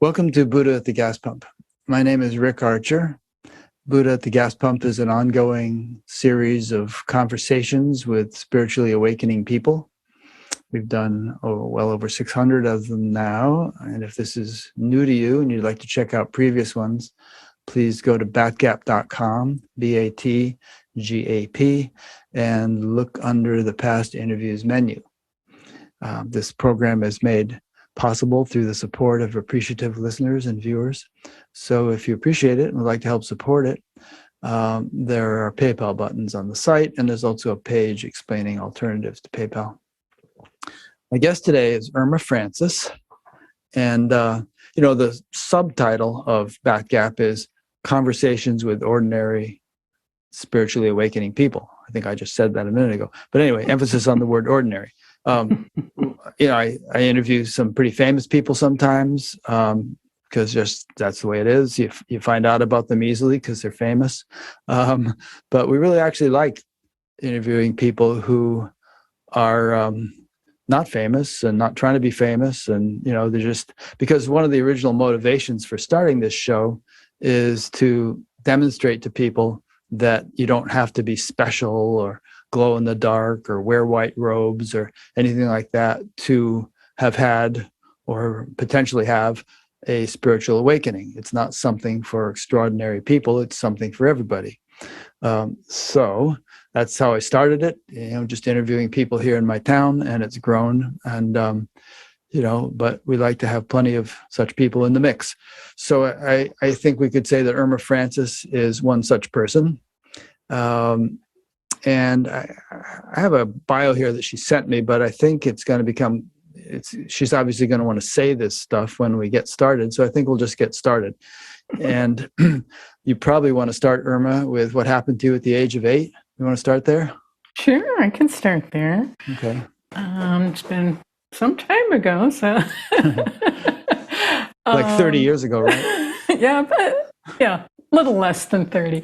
Welcome to Buddha at the Gas Pump. My name is Rick Archer. Buddha at the Gas Pump is an ongoing series of conversations with spiritually awakening people. We've done well over 600 of them now. And if this is new to you and you'd like to check out previous ones, please go to batgap.com, BATGAP, and look under the past interviews menu. This program is made possible through the support of appreciative listeners and viewers. So if you appreciate it and would like to help support it, there are PayPal buttons on the site, and there's also a page explaining alternatives to PayPal. My guest today is Irma Francis, and the subtitle of Batgap is Conversations with Ordinary Spiritually Awakening People. I think I just said that a minute ago. But anyway, emphasis on the word ordinary. I interview some pretty famous people sometimes because just that's the way it is. You find out about them easily because they're famous. But we really actually like interviewing people who are not famous and not trying to be famous. And, they're just because one of the original motivations for starting this show is to demonstrate to people that you don't have to be special or glow in the dark or wear white robes or anything like that to have had or potentially have a spiritual awakening. It's not something for extraordinary people. It's something for everybody. So that's how I started it, just interviewing people here in my town, and it's grown. And, but we like to have plenty of such people in the mix. So I think we could say that Irma Francis is one such person. And I have a bio here that she sent me, but I think it's going to she's obviously going to want to say this stuff when we get started. So I think we'll just get started. And you probably want to start, Irma, with what happened to you at the age of 8. You want to start there? Sure, I can start there. Okay. It's been some time ago, so. Like 30 years ago, right? Yeah, but a little less than 30.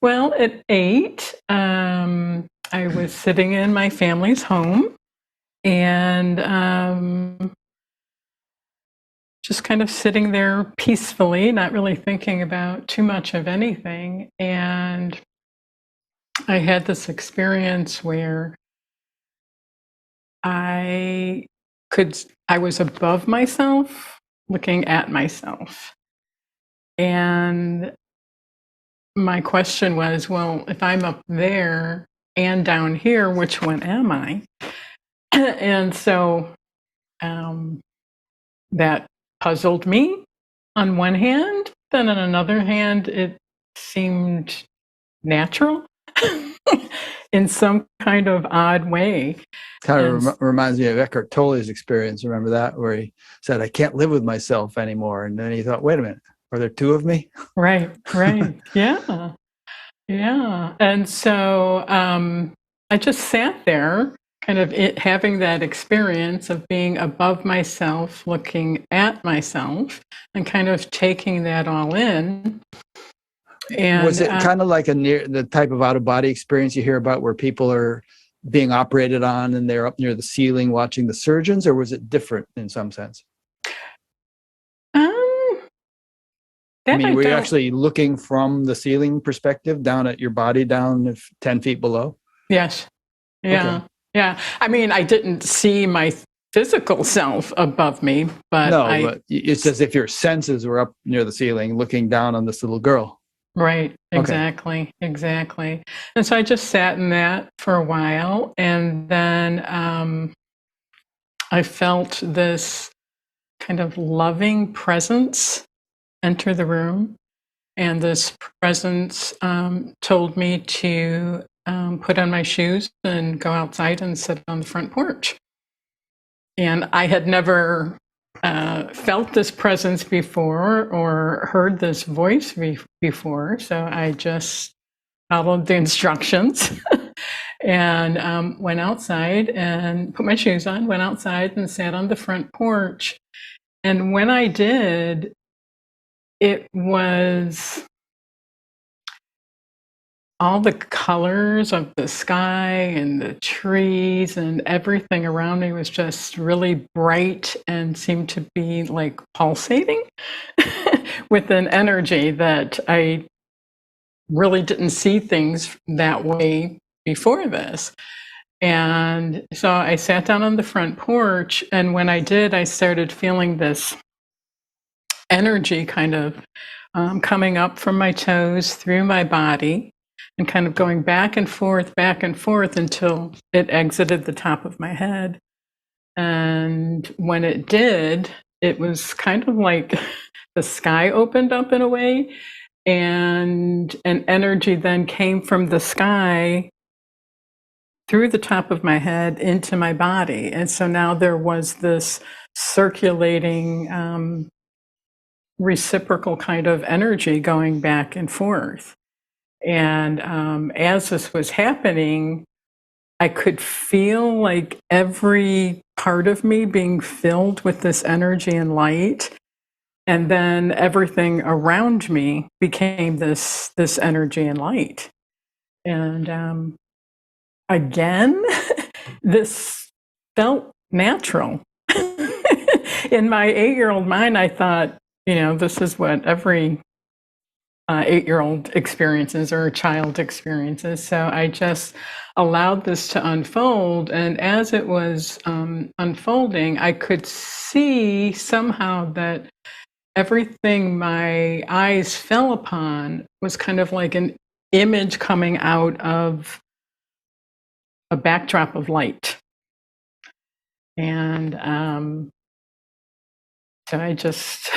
Well, at 8, I was sitting in my family's home and just kind of sitting there peacefully, not really thinking about too much of anything. And I had this experience where I was above myself, looking at myself. And my question was, well, if I'm up there and down here, which one am I? And so that puzzled me on one hand. Then on another hand, it seemed natural in some kind of odd way. Kind of reminds me of Eckhart Tolle's experience. Remember that, where he said, I can't live with myself anymore. And then he thought, wait a minute, are there two of me? Right. Yeah. And so I just sat there kind of having that experience of being above myself, looking at myself, and kind of taking that all in. And was it kind of like the type of out-of-body experience you hear about where people are being operated on and they're up near the ceiling watching the surgeons, or was it different in some sense? Were you actually looking from the ceiling perspective down at your body down 10 feet below? Yes. Yeah. Okay. Yeah. I mean, I didn't see my physical self above me, but but it's as if your senses were up near the ceiling looking down on this little girl. Right. Exactly. And so I just sat in that for a while, and then I felt this kind of loving presence enter the room, and this presence told me to put on my shoes and go outside and sit on the front porch. And I had never felt this presence before or heard this voice before, so I just followed the instructions and went outside and put my shoes on, went outside and sat on the front porch. And when I did, it was all the colors of the sky and the trees and everything around me was just really bright and seemed to be like pulsating with an energy that I really didn't see things that way before this. And so I sat down on the front porch, and when I did, I started feeling this energy kind of coming up from my toes through my body and kind of going back and forth until it exited the top of my head. And when it did, it was kind of like the sky opened up in a way, and an energy then came from the sky through the top of my head into my body. And so now there was this circulating, reciprocal kind of energy going back and forth. And as this was happening, I could feel like every part of me being filled with this energy and light. And then everything around me became this energy and light. And again, this felt natural. In my 8-year-old mind, I thought, this is what every 8-year-old experiences or a child experiences. So I just allowed this to unfold. And as it was unfolding, I could see somehow that everything my eyes fell upon was kind of like an image coming out of a backdrop of light. And so I just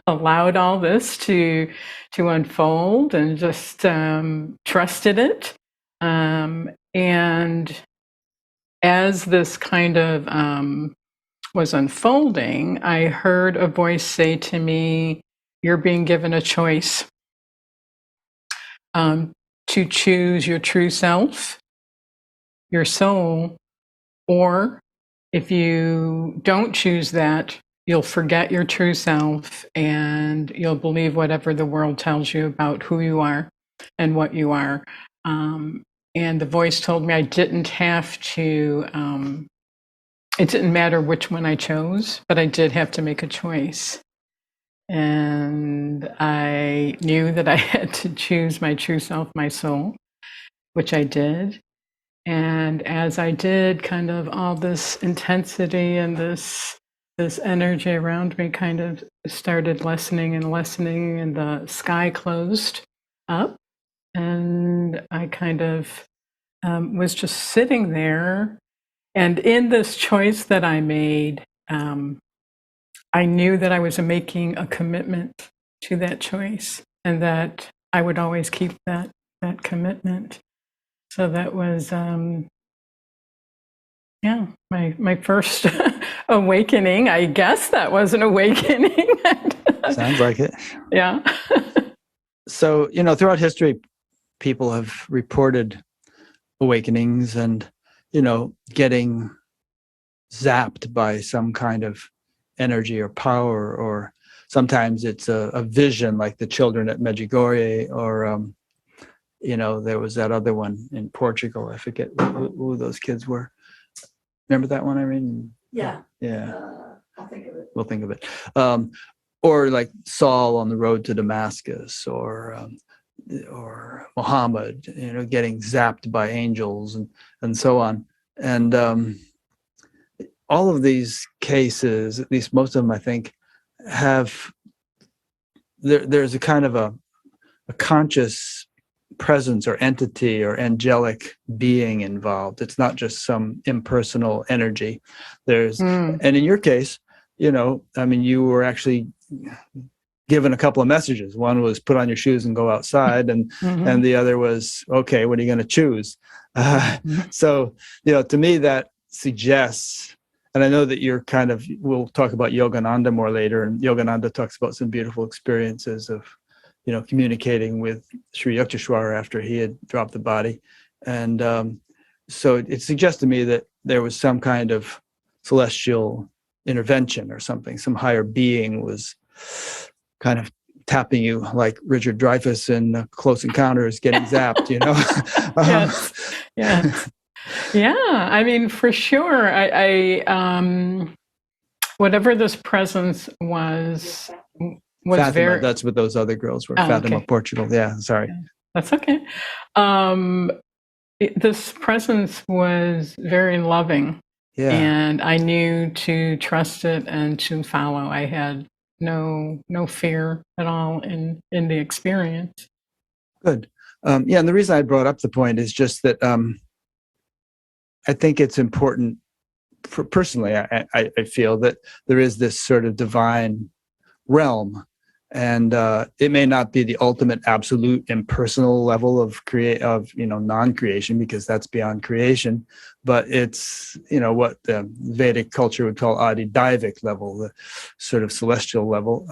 allowed all this to unfold and just trusted it. And as this kind of was unfolding, I heard a voice say to me, "You're being given a choice to choose your true self, your soul, or if you don't choose that, you'll forget your true self and you'll believe whatever the world tells you about who you are and what you are." And the voice told me I didn't have to, it didn't matter which one I chose, but I did have to make a choice. And I knew that I had to choose my true self, my soul, which I did. And as I did, kind of all this intensity and this energy around me kind of started lessening, and the sky closed up. And I kind of was just sitting there. And in this choice that I made, I knew that I was making a commitment to that choice and that I would always keep that commitment. So that was, my first awakening. I guess that was an awakening. Sounds like it. Yeah. So, throughout history, people have reported awakenings and, getting zapped by some kind of energy or power, or sometimes it's a vision like the children at Medjugorje, or, there was that other one in Portugal. I forget who those kids were. Remember that one, Irene? Yeah. I'll think of it. We'll think of it. Or like Saul on the road to Damascus, or Muhammad, getting zapped by angels and so on. And all of these cases, at least most of them, I think, have there's a kind of a conscious presence or entity or angelic being involved. It's not just some impersonal energy. And in your case, you were actually given a couple of messages. One was put on your shoes and go outside, and and the other was, okay, what are you going to choose? So, to me that suggests, and I know that you're we'll talk about Yogananda more later, and Yogananda talks about some beautiful experiences of, communicating with Sri Yukteswar after he had dropped the body. And so it suggests to me that there was some kind of celestial intervention or something. Some higher being was kind of tapping you like Richard Dreyfuss in Close Encounters getting zapped, you know? Yes. Yes. Yeah. I mean, for sure. Whatever this presence was Fatima, very. that's what those other girls were. Oh, Fatima, okay. Portugal. Yeah, sorry. That's okay. This presence was very loving, Yeah, and I knew to trust it and to follow. I had no fear at all in the experience. good. Yeah, and the reason I brought up the point is just that I think it's important. Personally, I feel that there is this sort of divine realm, and it may not be the ultimate absolute impersonal level of non-creation, because that's beyond creation, but it's what the Vedic culture would call Adi-Daivic level, the sort of celestial level.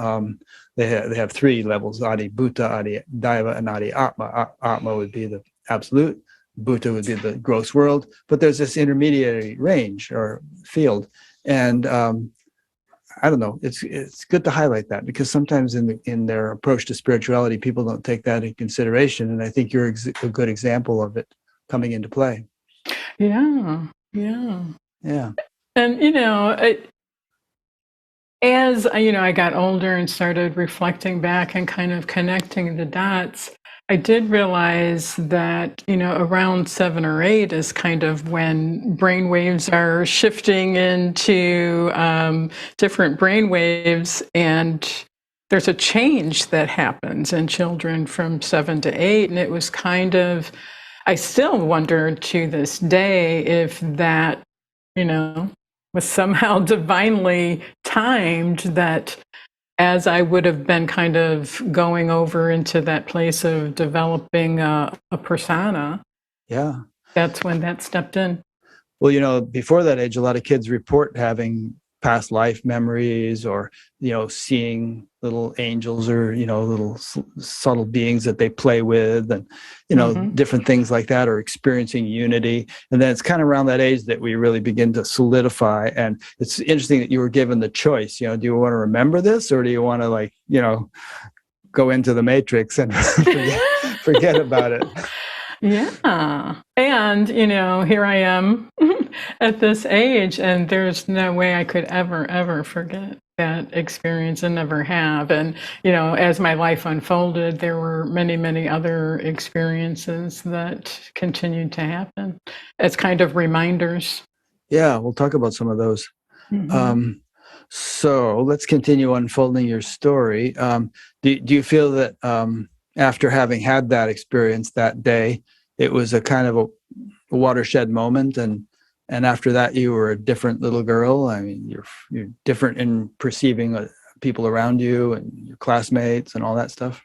They have three levels: Adi Bhuta, Adi Daiva, and Adi Atma. Atma would be the absolute, Bhuta would be the gross world, but there's this intermediary range or field, and I don't know. It's good to highlight that, because sometimes in their approach to spirituality, people don't take that in consideration, and I think you're a good example of it coming into play. Yeah. And as I got older and started reflecting back and kind of connecting the dots, I did realize that around 7 or 8 is kind of when brain waves are shifting into different brain waves, and there's a change that happens in children from 7 to 8, and it was kind of, I still wonder to this day if that was somehow divinely timed, that as I would have been kind of going over into that place of developing a persona, Yeah. that's when that stepped in. Well, before that age, a lot of kids report having past life memories, or seeing little angels, or little subtle beings that they play with, and different things like that, or experiencing unity. And then it's kind of around that age that we really begin to solidify. And it's interesting that you were given the choice. Do you want to remember this, or do you want to go into the matrix and forget about it? Yeah. And, here I am at this age, and there's no way I could ever forget that experience, and never have. And, as my life unfolded, there were many other experiences that continued to happen as kind of reminders. Yeah, we'll talk about some of those. So let's continue unfolding your story. Do you feel that after having had that experience that day, it was a kind of a watershed moment, and after that you were a different little girl? I mean, you're different in perceiving people around you and your classmates and all that stuff?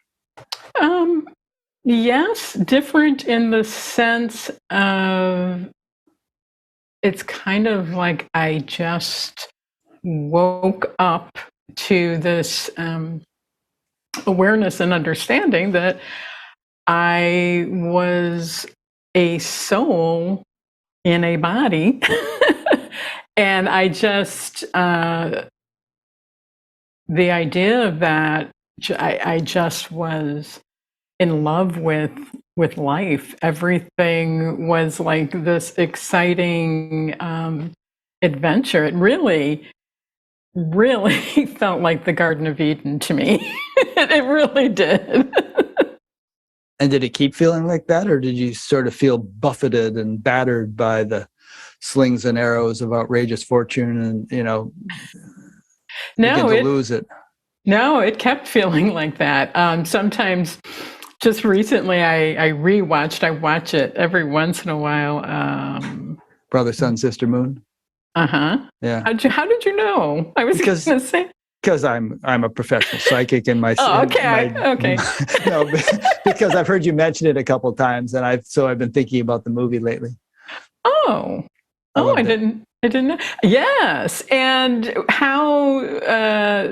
Yes, different in the sense of, it's kind of like I just woke up to this awareness and understanding that I was a soul in a body. And I just, the idea of that, I just was in love with life. Everything was like this exciting adventure. It really felt like the Garden of Eden to me. It really did. And did it keep feeling like that, or did you sort of feel buffeted and battered by the slings and arrows of outrageous fortune, and begin to lose it? No, it kept feeling like that. Sometimes, just recently, I watch it every once in a while. Brother, Sun, Sister, Moon. Yeah. How did you know? I was going to say. Because I'm a professional psychic in my. Oh, okay. Okay. No, because I've heard you mention it a couple of times, and I've been thinking about the movie lately. I didn't know. Yes, and how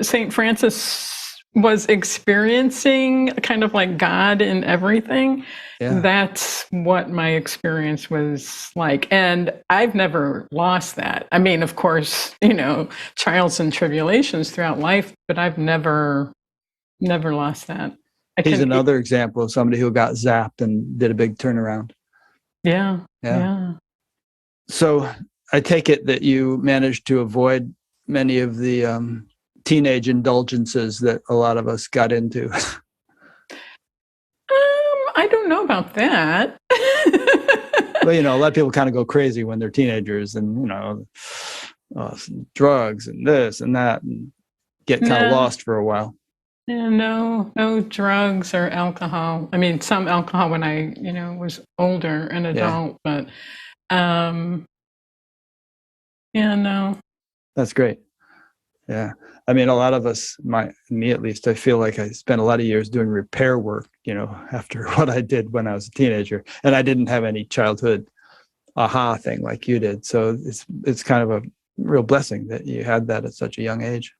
Saint Francis was experiencing kind of like God in everything. Yeah. That's what my experience was like. And I've never lost that. I mean, of course, trials and tribulations throughout life, but I've never never lost that. He's another example of somebody who got zapped and did a big turnaround. Yeah. So I take it that you managed to avoid many of the teenage indulgences that a lot of us got into. I don't know about that. Well, a lot of people kind of go crazy when they're teenagers, and drugs and this and that, and get kind of lost for a while. Yeah, no drugs or alcohol. I mean, some alcohol when I, was older, an adult, but no. That's great. Yeah. I mean, a lot of us, me at least, I feel like I spent a lot of years doing repair work, after what I did when I was a teenager, and I didn't have any childhood aha thing like you did. So it's kind of a real blessing that you had that at such a young age.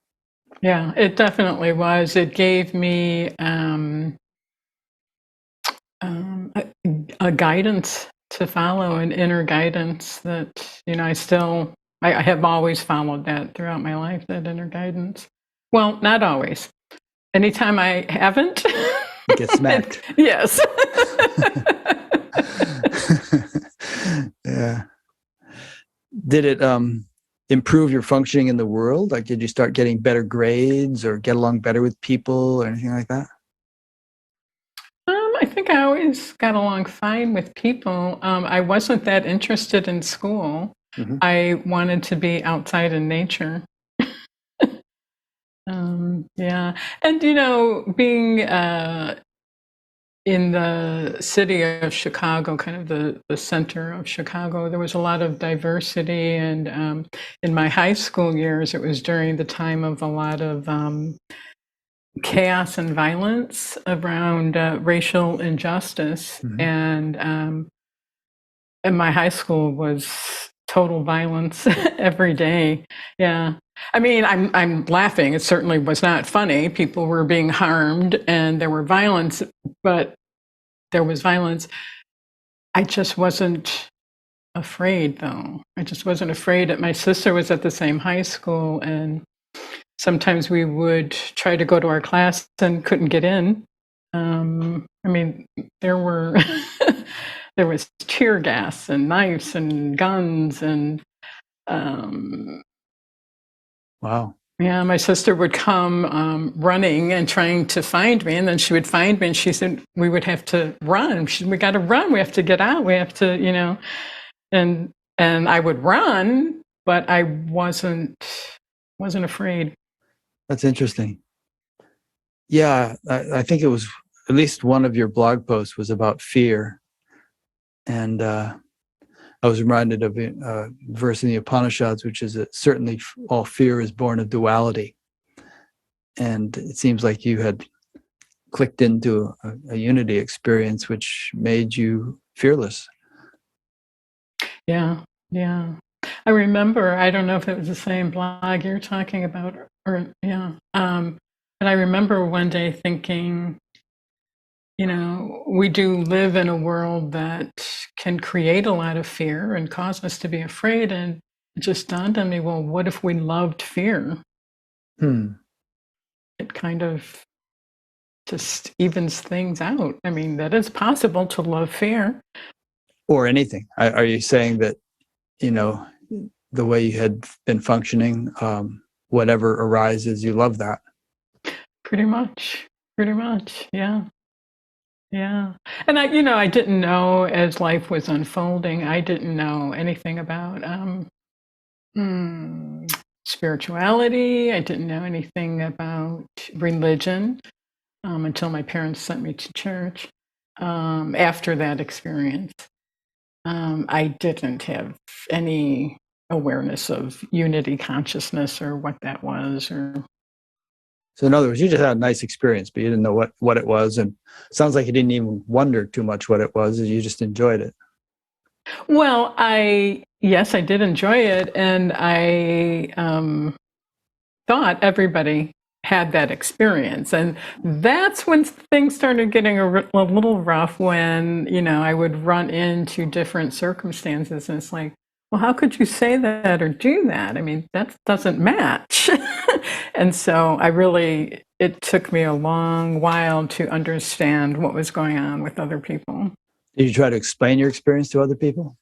Yeah, it definitely was. It gave me a guidance to follow, an inner guidance that, I have always followed that throughout my life, that inner guidance. Well, not always. Anytime I haven't, you get smacked. Yes. Yeah. Did it improve your functioning in the world? Like, did you start getting better grades or get along better with people or anything like that? I think I always got along fine with people. I wasn't that interested in school. Mm-hmm. I wanted to be outside in nature. Yeah. And, being in the city of Chicago, kind of the center of Chicago, there was a lot of diversity. And in my high school years, it was during the time of a lot of chaos and violence around racial injustice. Mm-hmm. And my high school was total violence every day. Yeah. I mean, I'm laughing. It certainly was not funny. People were being harmed and there were violence, but there was violence. I just wasn't afraid, though. I just wasn't afraid. My sister was at the same high school, and sometimes we would try to go to our class and couldn't get in. I mean, there were there was tear gas and knives and guns and wow. Yeah, my sister would come running and trying to find me, and then she would find me, and she said we would have to run. She said, "We got to run. We have to get out. We have to, and I would run, but I wasn't afraid." That's interesting. Yeah, I think it was at least one of your blog posts was about fear, and I was reminded of a verse in the Upanishads, which is that certainly all fear is born of duality. And it seems like you had clicked into a unity experience, which made you fearless. Yeah. I remember, I don't know if it was the same blog you're talking about, or yeah. But I remember one day thinking, we do live in a world that can create a lot of fear and cause us to be afraid. And it just dawned on me, well, what if we loved fear? It kind of just evens things out. I mean, that is possible to love fear. Or anything. Are you saying that, the way you had been functioning, whatever arises, you love that? Pretty much. Yeah. Yeah. And I didn't know as life was unfolding, I didn't know anything about spirituality. I didn't know anything about religion until my parents sent me to church. After that experience, I didn't have any awareness of unity consciousness or what that was, or so in other words, you just had a nice experience, but you didn't know what it was. And it sounds like you didn't even wonder too much what it was. You just enjoyed it. Well, yes, I did enjoy it. And I thought everybody had that experience. And that's when things started getting a little rough, when, I would run into different circumstances. And it's like, well, how could you say that or do that? I mean, that doesn't match. And so it took me a long while to understand what was going on with other people. Did you try to explain your experience to other people?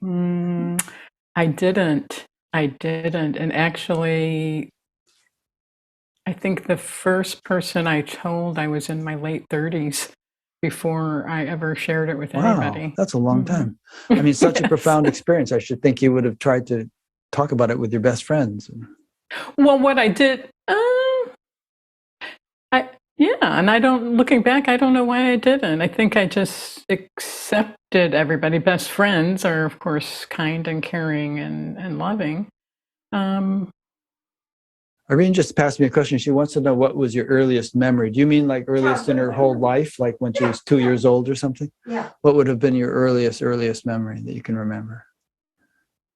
I didn't. And actually, I think the first person I told, I was in my late 30s before I ever shared it with Wow, anybody. that's a long time. I mean, such a Yes. profound experience. I should think you would have tried to talk about it with your best friends. Well, what I did, yeah, and I don't, looking back, I don't know why I didn't. I think I just accepted everybody. Best friends are, of course, kind and caring and loving. Irene just passed me a question. She wants to know, what was your earliest memory? Do you mean like earliest in her whole life, like when she was 2 years old or something? Yeah. What would have been your earliest memory that you can remember?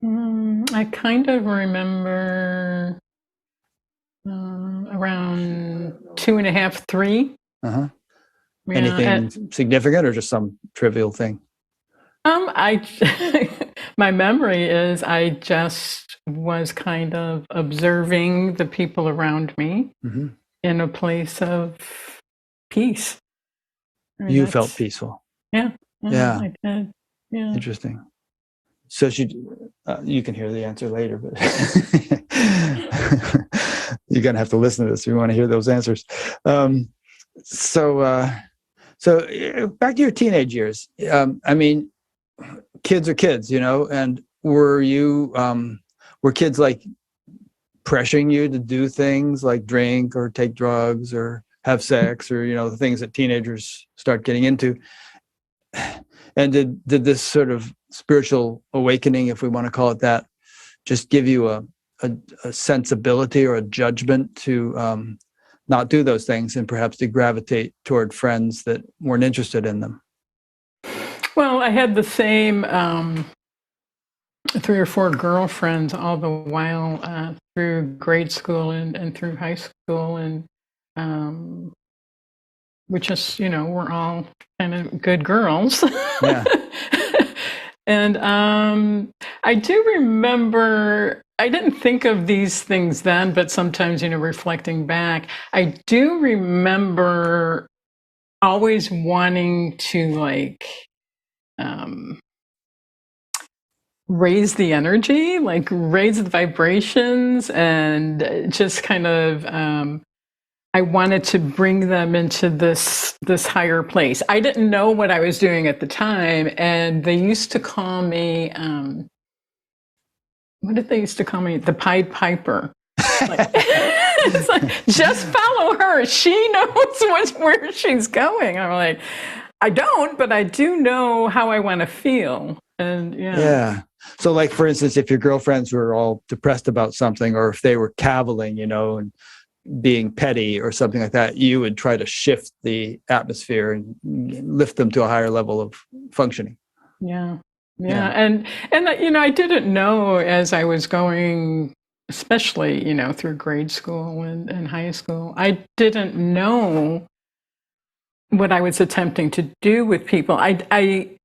I kind of remember around 2.5, 3. Uh-huh. Yeah, Anything significant or just some trivial thing? I my memory is I just was kind of observing the people around me Mm-hmm. in a place of peace. I mean, You felt that's- peaceful. Yeah. Yeah. I did. Yeah. Interesting. So you can hear the answer later, but you're gonna have to listen to this if you want to hear those answers. So back to your teenage years. I mean, kids are kids, and were kids like pressuring you to do things like drink or take drugs or have sex or, the things that teenagers start getting into? And did this sort of spiritual awakening, if we want to call it that, just give you a sensibility or a judgment to not do those things and perhaps to gravitate toward friends that weren't interested in them? Well, I had the same 3 or 4 girlfriends all the while through grade school and through high school, and we just, we're all kind of good girls. Yeah. And I do remember, I didn't think of these things then, but sometimes, reflecting back, I do remember always wanting to raise the energy, like raise the vibrations, and just kind of I wanted to bring them into this higher place. I didn't know what I was doing at the time, and they used to call me what did they used to call me? The Pied Piper. It's like, just follow her. She knows where she's going. I'm like, I don't, but I do know how I want to feel. And Yeah. So like, for instance, if your girlfriends were all depressed about something, or if they were caviling, and being petty or something like that, you would try to shift the atmosphere and lift them to a higher level of functioning. Yeah. Yeah. And I didn't know as I was going, especially, through grade school and high school, I didn't know what I was attempting to do with people. I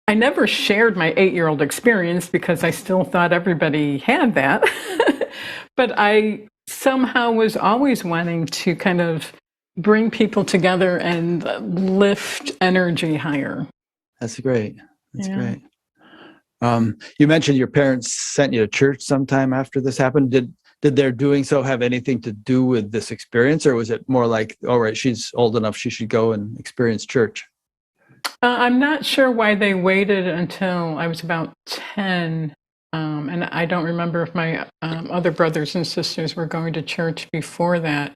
never shared my 8-year-old experience because I still thought everybody had that. But I somehow was always wanting to kind of bring people together and lift energy higher. That's great. That's Yeah. great. You mentioned your parents sent you to church sometime after this happened. Did their doing so have anything to do with this experience, or was it more like, all right, she's old enough, she should go and experience church? I'm not sure why they waited until I was about 10. And I don't remember if my other brothers and sisters were going to church before that.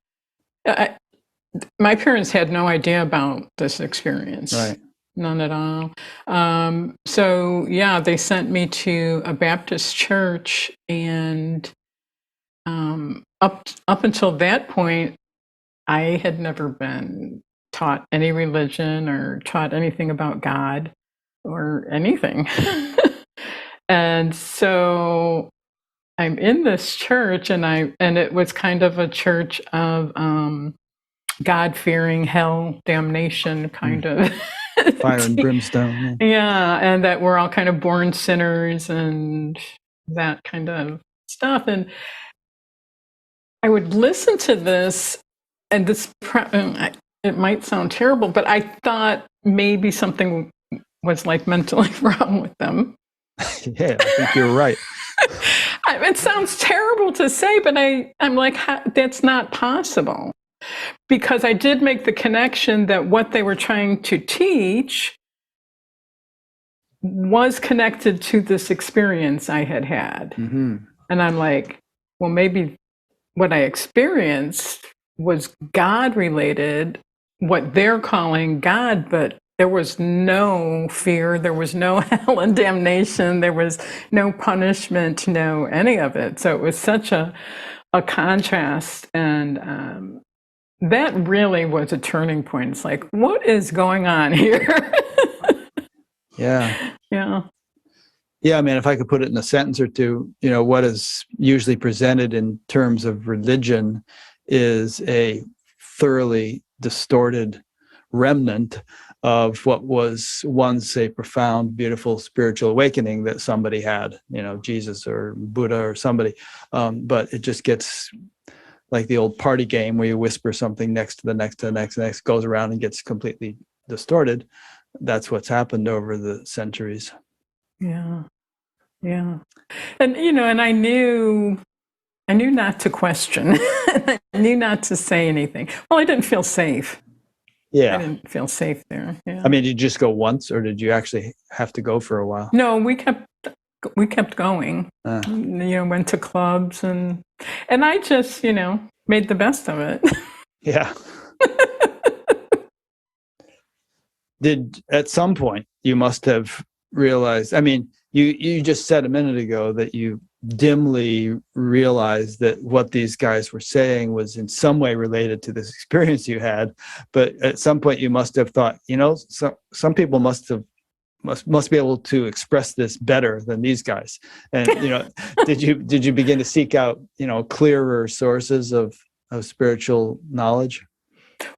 My parents had no idea about this experience. Right. None at all. So, yeah, they sent me to a Baptist church. And up until that point, I had never been taught any religion or taught anything about God or anything. And so I'm in this church, and it was kind of a church of God-fearing, hell, damnation kind of Fire and brimstone. Yeah, and that we're all kind of born sinners and that kind of stuff. And I would listen to this, and it might sound terrible, but I thought maybe something was like mentally wrong with them. Yeah, I think you're right. It sounds terrible to say, but I'm like, that's not possible. Because I did make the connection that what they were trying to teach was connected to this experience I had had. Hmm. And I'm like, well, maybe what I experienced was God related, what they're calling God, but there was no fear, there was no hell and damnation, there was no punishment, no any of it. So it was such a contrast. And that really was a turning point. It's like, what is going on here? Yeah. Yeah. Yeah, I mean, if I could put it in a sentence or two, what is usually presented in terms of religion is a thoroughly distorted remnant of what was once a profound, beautiful spiritual awakening that somebody had, Jesus or Buddha or somebody. But it just gets like the old party game where you whisper something next to the next to the next, the next goes around and gets completely distorted. That's what's happened over the centuries. Yeah. Yeah. And, and I knew not to question. I knew not to say anything. Well, I didn't feel safe. Yeah. I didn't feel safe there. Yeah. I mean, did you just go once or did you actually have to go for a while? No, we kept going. Went to clubs and I just, made the best of it. Yeah. At some point you must have realized, I mean, you just said a minute ago that you dimly realized that what these guys were saying was in some way related to this experience you had, but at some point you must have thought, some people must be able to express this better than these guys. And did you begin to seek out clearer sources of spiritual knowledge?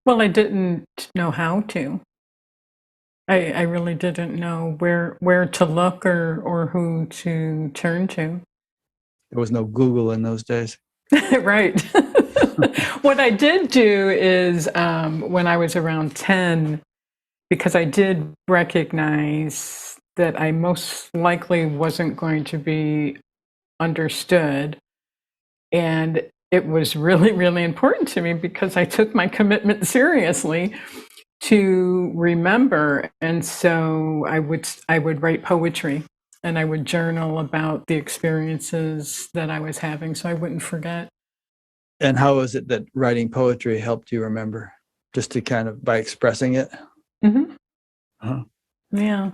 Well, I didn't know how to. I really didn't know where to look or who to turn to. There was no Google in those days. Right. What I did do is when I was around 10, because I did recognize that I most likely wasn't going to be understood. And it was really, really important to me because I took my commitment seriously to remember. And so I would write poetry and I would journal about the experiences that I was having so I wouldn't forget. And how is it that writing poetry helped you remember? Just to kind of by expressing it? Mm-hmm. Uh-huh. Yeah.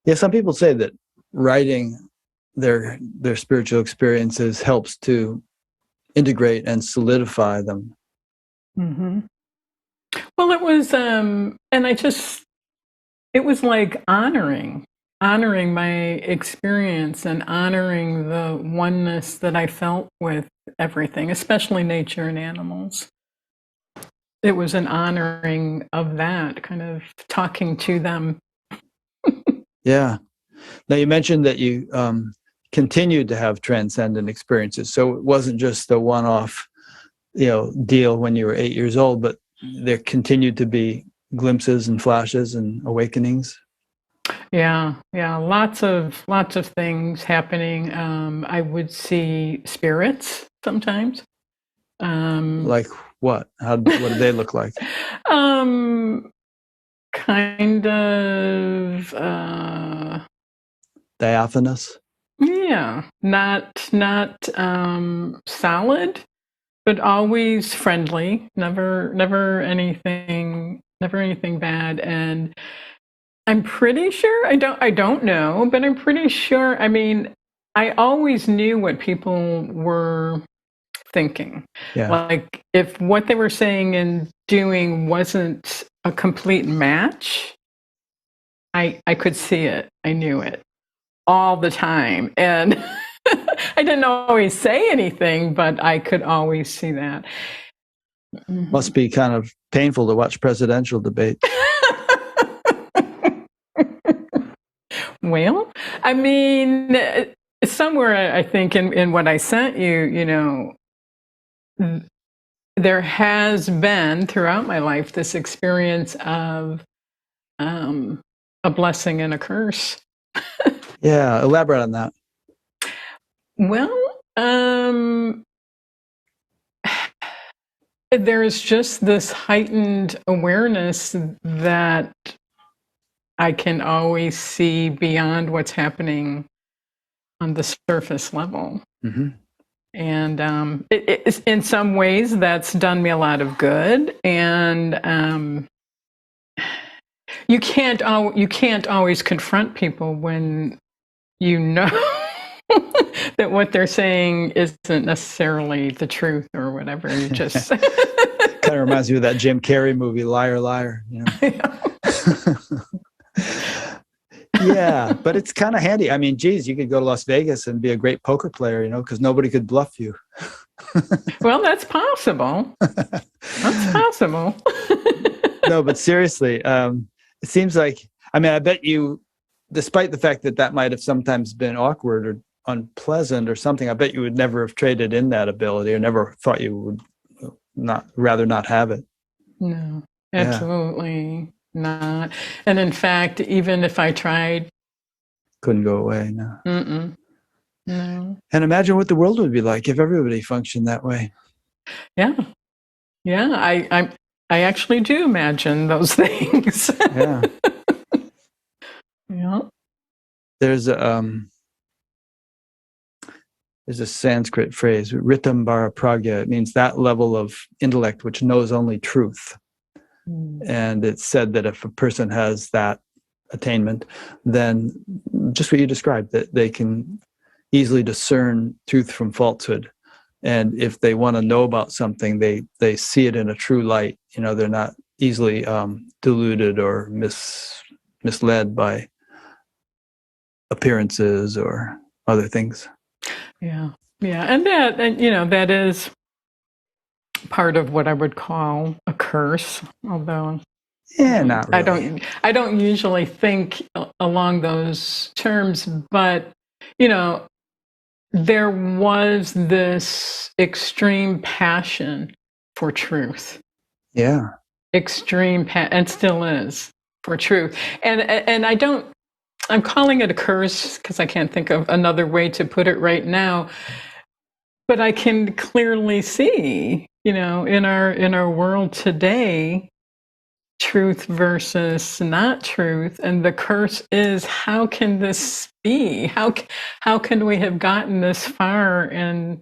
Yeah, some people say that writing their spiritual experiences helps to integrate and solidify them. Mm-hmm. Well, it was, and it was like honoring my experience and honoring the oneness that I felt with everything, especially nature and animals. It was an honoring of that, kind of talking to them. Yeah. Now you mentioned that you continued to have transcendent experiences. So it wasn't just a one-off, deal when you were 8 years old, but there continued to be glimpses and flashes and awakenings. Yeah, lots of things happening. I would see spirits sometimes. Like what? What did they look like? Kind of Diaphanous? yeah, not solid, but always friendly. Never anything bad. And I'm pretty sure I don't know, but I'm pretty sure. I mean, I always knew what people were thinking. Yeah. Like if what they were saying and doing wasn't a complete match, I could see it. I knew it all the time. And I didn't always say anything, but I could always see that. Must be kind of painful to watch presidential debates. Well, I mean, somewhere I think in what I sent you, there has been throughout my life this experience of a blessing and a curse. Yeah, elaborate on that. Well, there's just this heightened awareness that I can always see beyond what's happening on the surface level. Hmm. And in some ways, that's done me a lot of good. And you can't always confront people when you know that what they're saying isn't necessarily the truth or whatever. You just Kind of reminds me of that Jim Carrey movie, Liar, Liar. You know? Yeah, but it's kind of handy. I mean, geez, you could go to Las Vegas and be a great poker player, you know, because nobody could bluff you. Well, that's possible. That's possible. No, but seriously, it seems like, I mean, I bet you, despite the fact that that might have sometimes been awkward or unpleasant or something, I bet you would never have traded in that ability or never thought you would rather not have it. No, Yeah. absolutely not. And in fact, even if I tried, Couldn't go away. No. no. And imagine what the world would be like if everybody functioned that way. Yeah. Yeah. I actually do imagine those things. Yeah. Yeah. There's a Sanskrit phrase, Ritambara Pragya. It means that level of intellect which knows only truth. And it's said that if a person has that attainment, then just what you described, that they can easily discern truth from falsehood. And if they want to know about something, they see it in a true light. You know, they're not easily deluded or misled by appearances or other things. Yeah. Yeah. And you know, that is part of what I would call a curse, although Yeah, not really. I don't usually think along those terms, but you know, there was this extreme passion for truth. Yeah. And still is for truth. And I'm calling it a curse because I can't think of another way to put it right now. But I can clearly see, you know, in our world today, truth versus not truth, and the curse is, how can this be? How can we have gotten this far and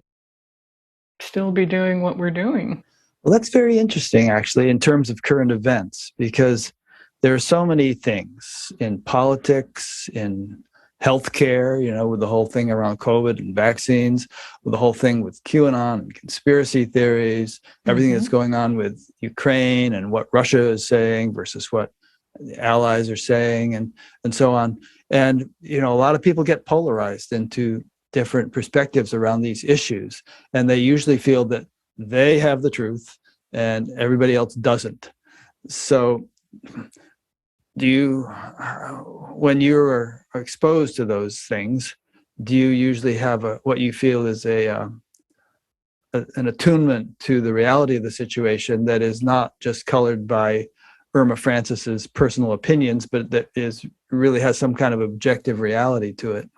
still be doing what we're doing? Well, that's very interesting, actually, in terms of current events, because there are so many things in politics, in healthcare, you know, with the whole thing around COVID and vaccines, with the whole thing with QAnon and conspiracy theories, everything that's going on with Ukraine and what Russia is saying versus what the allies are saying, and so on. And, you know, a lot of people get polarized into different perspectives around these issues, and they usually feel that they have the truth and everybody else doesn't. So do you, when you're exposed to those things, do you usually have what you feel is an attunement to the reality of the situation that is not just colored by Irma Francis's personal opinions, but that really has some kind of objective reality to it?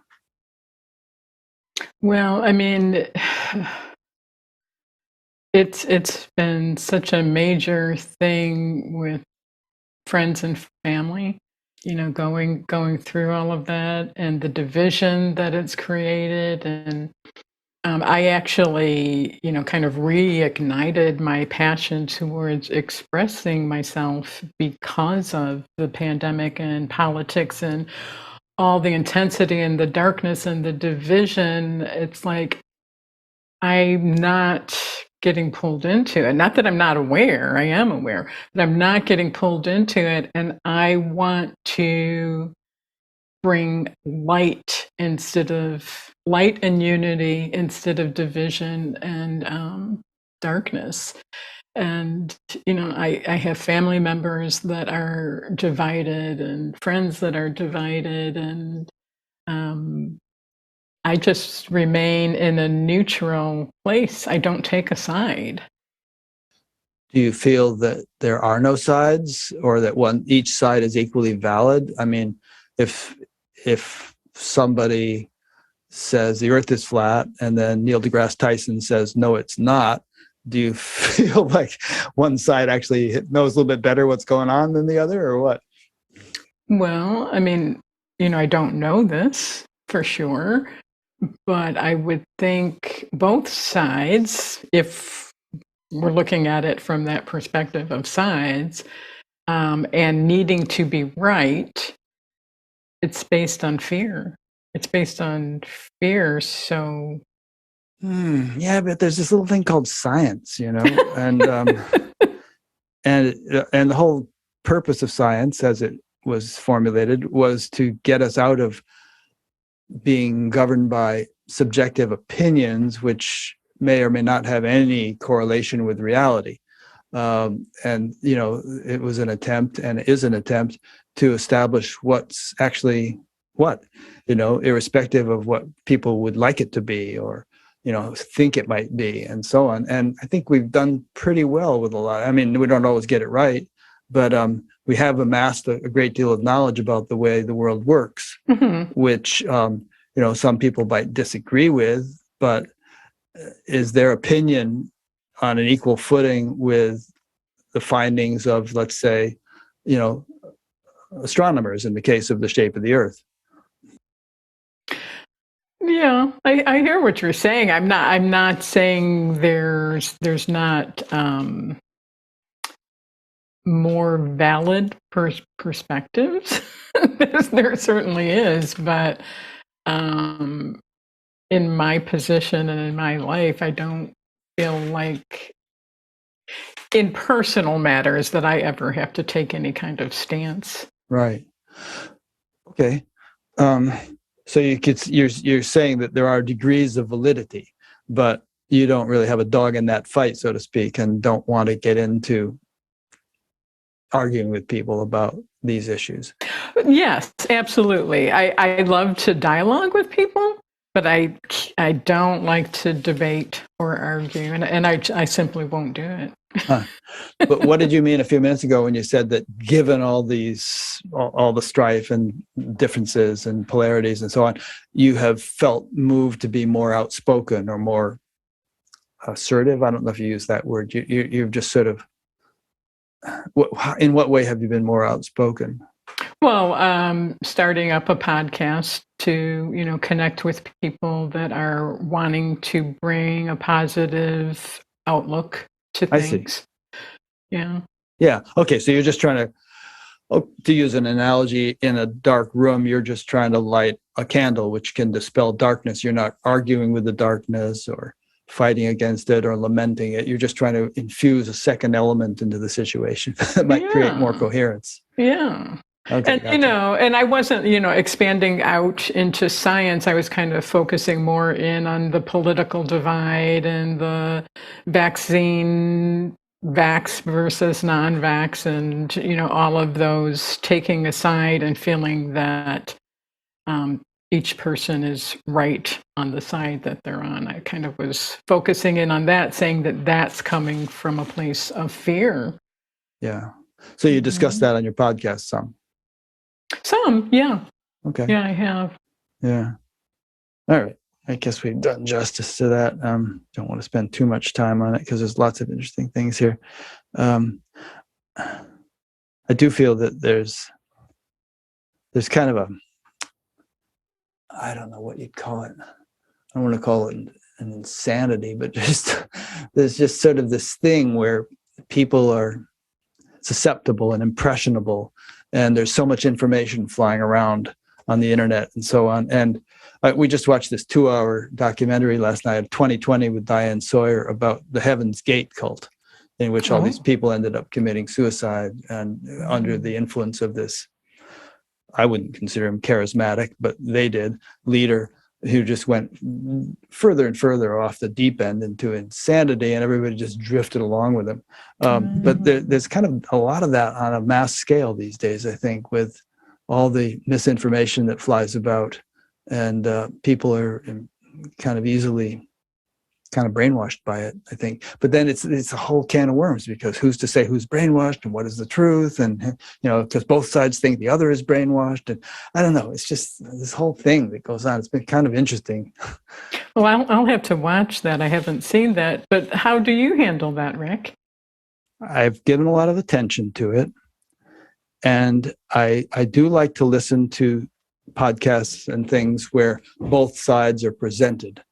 Well, I mean, it's been such a major thing with friends and family, you know, going through all of that and the division that it's created. And I actually, you know, kind of reignited my passion towards expressing myself because of the pandemic and politics and all the intensity and the darkness and the division. It's like I'm not getting pulled into it. Not that I'm not aware, I am aware, but I'm not getting pulled into it. And I want to bring light and unity instead of division and darkness. And, you know, I have family members that are divided and friends that are divided. And I just remain in a neutral place. I don't take a side. Do you feel that there are no sides, or that each side is equally valid? I mean, if somebody says the earth is flat and then Neil deGrasse Tyson says no it's not, do you feel like one side actually knows a little bit better what's going on than the other, or what? Well, I mean, I don't know this for sure, but I would think both sides, if we're looking at it from that perspective of sides, and needing to be right, it's based on fear. It's based on fear. So, Yeah, but there's this little thing called science, and and the whole purpose of science, as it was formulated, was to get us out of being governed by subjective opinions, which may or may not have any correlation with reality. And it was an attempt, and is an attempt, to establish what's actually what, irrespective of what people would like it to be, or think it might be, and so on. And I think we've done pretty well with a lot. I mean, we don't always get it right, but we have amassed a great deal of knowledge about the way the world works, which some people might disagree with, but is their opinion on an equal footing with the findings of, let's say, astronomers in the case of the shape of the Earth? Yeah, I hear what you're saying. I'm not saying there's not more valid perspectives. There certainly is, but in my position and in my life, I don't feel like in personal matters that I ever have to take any kind of stance. Right. Okay. So you're saying that there are degrees of validity, but you don't really have a dog in that fight, so to speak, and don't want to get into arguing with people about these issues. Yes, absolutely. I love to dialogue with people, but I don't like to debate or argue, and I simply won't do it. Huh. But what did you mean a few minutes ago when you said that, given all the strife and differences and polarities and so on, you have felt moved to be more outspoken or more assertive? I don't know if you use that word. You've just sort of, in what way have you been more outspoken? Well, starting up a podcast to, connect with people that are wanting to bring a positive outlook to things. I see. Yeah. Yeah. Okay. So you're just trying to use an analogy, in a dark room, you're just trying to light a candle, which can dispel darkness. You're not arguing with the darkness or fighting against it or lamenting it. You're just trying to infuse a second element into the situation that might create more coherence. Yeah. Okay, and gotcha. And I wasn't, expanding out into science. I was kind of focusing more in on the political divide and the vaccine, vax versus non-vax, and all of those, taking a side and feeling that each person is right on the side that they're on. I kind of was focusing in on that, saying that that's coming from a place of fear. Yeah. So you discussed that on your podcast some. Some, yeah. Okay. Yeah, I have. Yeah. All right. I guess we've done justice to that. Don't want to spend too much time on it because there's lots of interesting things here. I do feel that there's kind of I don't know what you'd call it. I don't want to call it an insanity, but there's just sort of this thing where people are susceptible and impressionable, and there's so much information flying around on the internet and so on. And we just watched this 2-hour documentary last night, 2020, with Diane Sawyer, about the Heaven's Gate cult, in which all these people ended up committing suicide and under the influence of this, I wouldn't consider him charismatic, but they did, leader who just went further and further off the deep end into insanity, and everybody just drifted along with him. But there's kind of a lot of that on a mass scale these days, I think, with all the misinformation that flies about, and people are kind of easily kind of brainwashed by it, I think. But then it's a whole can of worms, because who's to say who's brainwashed and what is the truth? And, because both sides think the other is brainwashed. And I don't know. It's just this whole thing that goes on. It's been kind of interesting. Well, I'll have to watch that. I haven't seen that. But how do you handle that, Rick? I've given a lot of attention to it. And I do like to listen to podcasts and things where both sides are presented.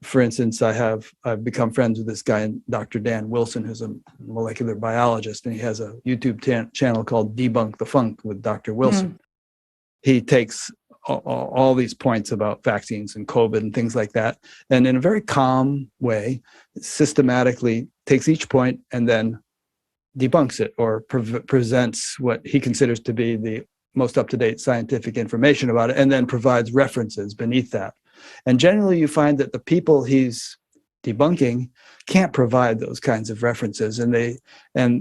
For instance, I've become friends with this guy, Dr. Dan Wilson, who's a molecular biologist, and he has a YouTube channel called Debunk the Funk with Dr. Wilson. He takes all these points about vaccines and COVID and things like that, and in a very calm way, systematically takes each point and then debunks it, or presents what he considers to be the most up-to-date scientific information about it, and then provides references beneath that. And generally, you find that the people he's debunking can't provide those kinds of references, and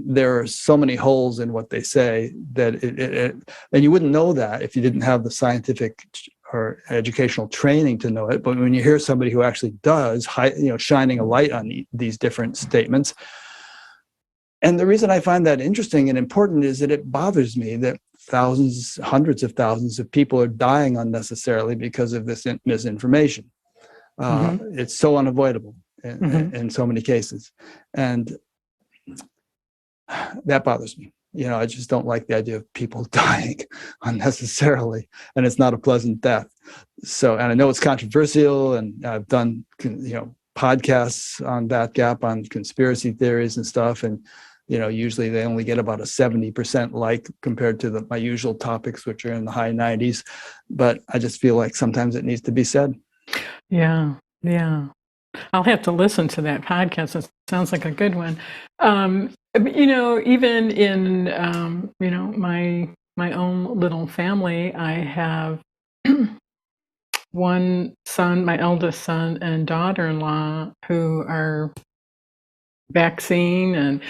there are so many holes in what they say that and you wouldn't know that if you didn't have the scientific or educational training to know it. But when you hear somebody who actually does, shining a light on these different statements. And the reason I find that interesting and important is that it bothers me that thousands, hundreds of thousands of people are dying unnecessarily because of this misinformation. It's so unavoidable in so many cases. And that bothers me. I just don't like the idea of people dying unnecessarily, and it's not a pleasant death. So, and I know it's controversial, and I've done, podcasts on BatGap on conspiracy theories and stuff. And, usually they only get about a 70% like compared to my usual topics, which are in the high 90s. But I just feel like sometimes it needs to be said. Yeah. I'll have to listen to that podcast. It sounds like a good one. Even in, my own little family, I have one son, my eldest son, and daughter-in-law who are vaccine, and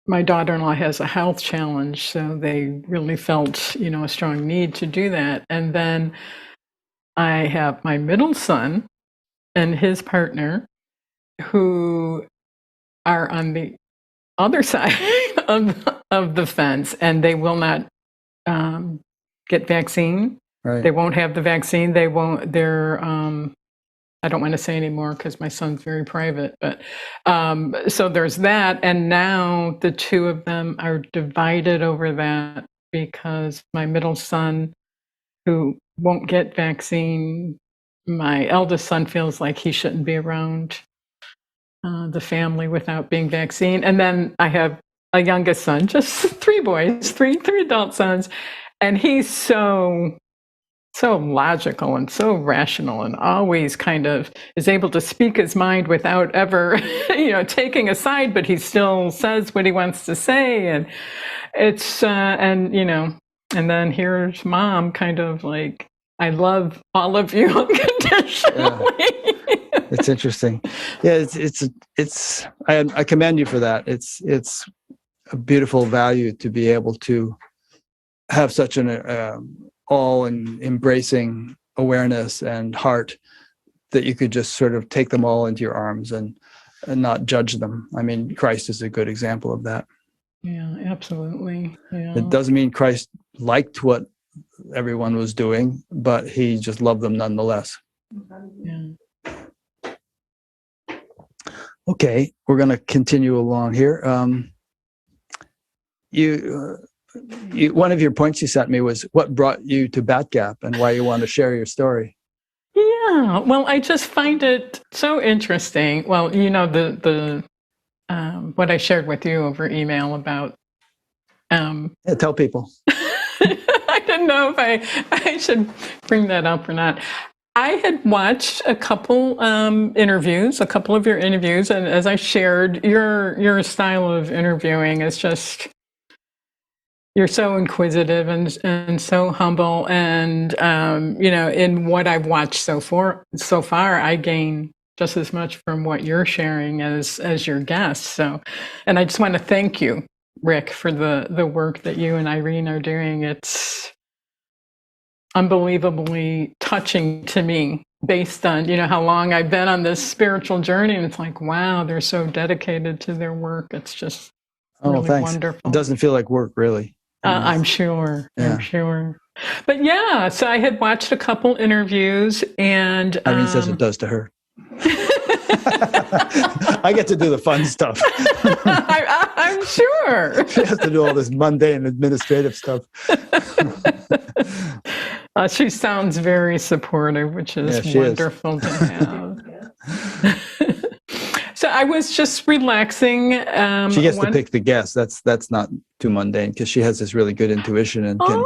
my daughter-in-law has a health challenge, so they really felt, a strong need to do that. And then I have my middle son and his partner who are on the other side of the fence, and they will not get vaccine. Right. They won't have the vaccine. They're I don't want to say anymore because my son's very private, but so there's that. And now the two of them are divided over that, because my middle son, who won't get vaccine, my eldest son feels like he shouldn't be around the family without being vaccinated. And then I have a youngest son, just three boys, three adult sons, and he's so logical and so rational, and always kind of is able to speak his mind without ever, taking a side, but he still says what he wants to say. And it's, and then here's mom kind of like, I love all of you unconditionally. Yeah. It's interesting. Yeah, it's I commend you for that. It's a beautiful value to be able to have such an all and embracing awareness and heart that you could just sort of take them all into your arms and not judge them. I mean, Christ is a good example of that. Yeah, absolutely. Yeah. It doesn't mean Christ liked what everyone was doing, but he just loved them nonetheless. Yeah. Okay, we're going to continue along here. One of your points you sent me was what brought you to BatGap and why you want to share your story. Yeah, well, I just find it so interesting. Well, the what I shared with you over email about. Yeah, tell people. I didn't know if I should bring that up or not. I had watched a couple interviews, a couple of your interviews, and as I shared, your style of interviewing is just. You're so inquisitive and so humble, and in what I've watched so far, I gain just as much from what you're sharing as your guest. So, and I just want to thank you, Rick, for the work that you and Irene are doing. It's unbelievably touching to me based on, how long I've been on this spiritual journey. And it's like, wow, they're so dedicated to their work. It's just Oh, really thanks. It wonderful. doesn't feel like work, really. I'm sure. Yeah. I'm sure. But yeah, so I had watched a couple interviews, and Irene says it does to her. I get to do the fun stuff. I'm sure. She has to do all this mundane administrative stuff. She sounds very supportive, which is wonderful to have. So I was just relaxing. She gets to pick the guests. That's not too mundane because she has this really good intuition and can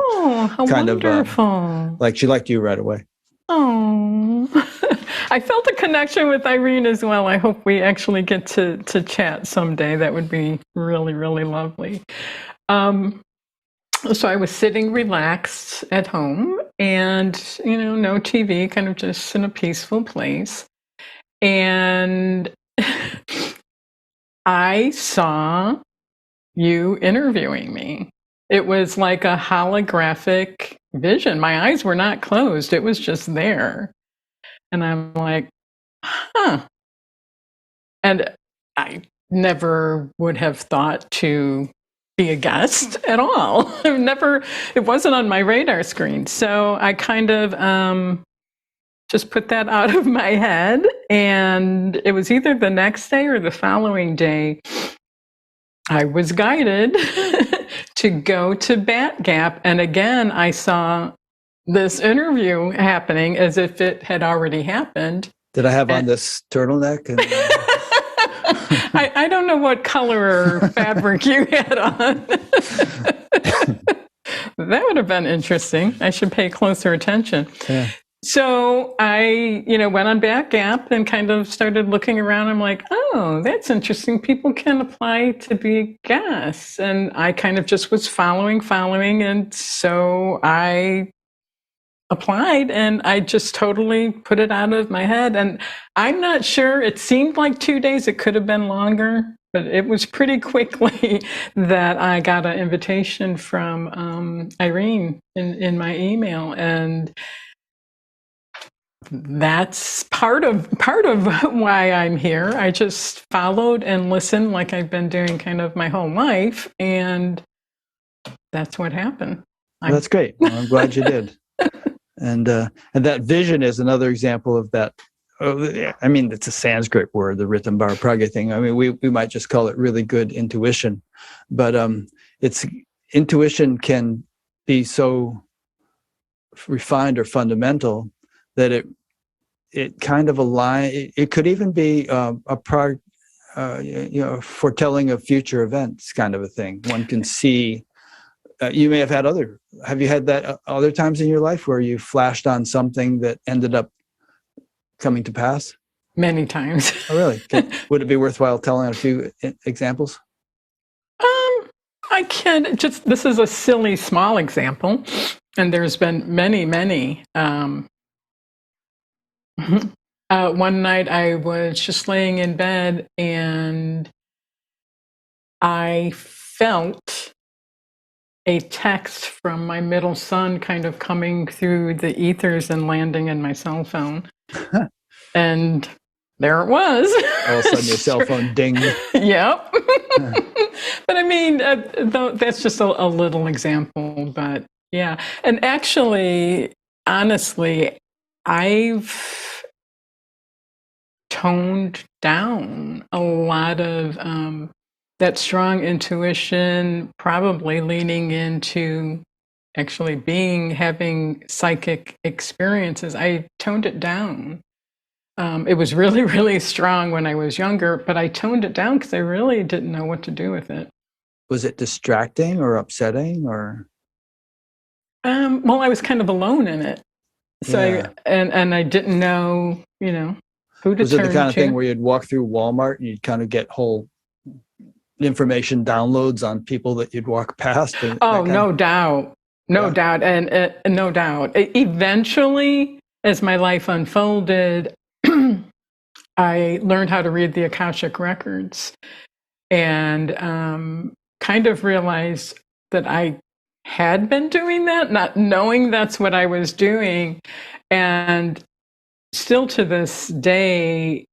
how kind wonderful. of like she liked you right away. Oh, I felt a connection with Irene as well. I hope we actually get to chat someday. That would be really, really lovely. So I was sitting relaxed at home and, no TV, kind of just in a peaceful place. And I saw you interviewing me. It was like a holographic vision. My eyes were not closed. It was just there. And I'm like, huh. And I never would have thought to be a guest at all. It wasn't on my radar screen. So I kind of just put that out of my head. And it was either the next day or the following day, I was guided to go to Bat Gap. And again, I saw this interview happening as if it had already happened. Did I have on this turtleneck? And, I don't know what color or fabric you had on. That would have been interesting. I should pay closer attention. Yeah. So I, went on Bat Gap and kind of started looking around. I'm like, oh, that's interesting. People can apply to be guests. And I kind of just was following. And so I applied and I just totally put it out of my head. And I'm not sure, it seemed like 2 days, it could have been longer, but it was pretty quickly that I got an invitation from Irene in my email. And that's part of why I'm here. I just followed and listened like I've been doing kind of my whole life. And that's what happened. Well, that's great. Well, I'm glad you did. And that vision is another example of that. I mean, it's a Sanskrit word, the Ritambar Praga thing. I mean, we might just call it really good intuition, but it's intuition can be so refined or fundamental that it kind of align. It could even be foretelling of future events, kind of a thing. One can see. You may have had have you had that other times in your life where you flashed on something that ended up coming to pass? Many times. Oh, really? Would it be worthwhile telling a few examples? I can this is a silly small example, and there's been many. One night I was just laying in bed and I felt a text from my middle son kind of coming through the ethers and landing in my cell phone. And there it was. All of a sudden your cell phone dinged. Yep. But I mean, that's just a little example, but yeah. And actually, honestly, I've toned down a lot of that strong intuition, probably leaning into actually having psychic experiences. I toned it down. It was really, really strong when I was younger, but I toned it down because I really didn't know what to do with it. Was it distracting or upsetting or? Well, I was kind of alone in it. So Yeah. I didn't know, who to turn to. Was it the kind of thing where you'd walk through Walmart and you'd kind of get whole information downloads on people that you'd walk past? Oh, no doubt. No doubt. And no doubt. Eventually, as my life unfolded, I learned how to read the Akashic records and kind of realized that I had been doing that, not knowing that's what I was doing. And still to this day,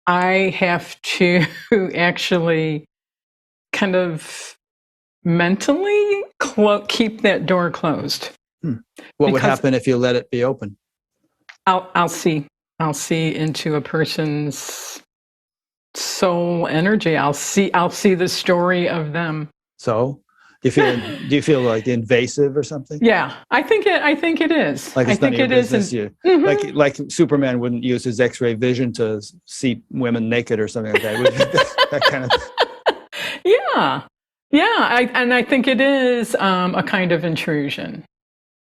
I have to actually kind of mentally keep that door closed. What would Because happen if you let it be open? I'll see into a person's soul energy. I'll see the story of them. So, do you feel like invasive or something? Yeah, I think it is. Like it's none of your business. Mhm. Like Superman wouldn't use his X-ray vision to see women naked or something like that. That kind of. Yeah, I think it is a kind of intrusion.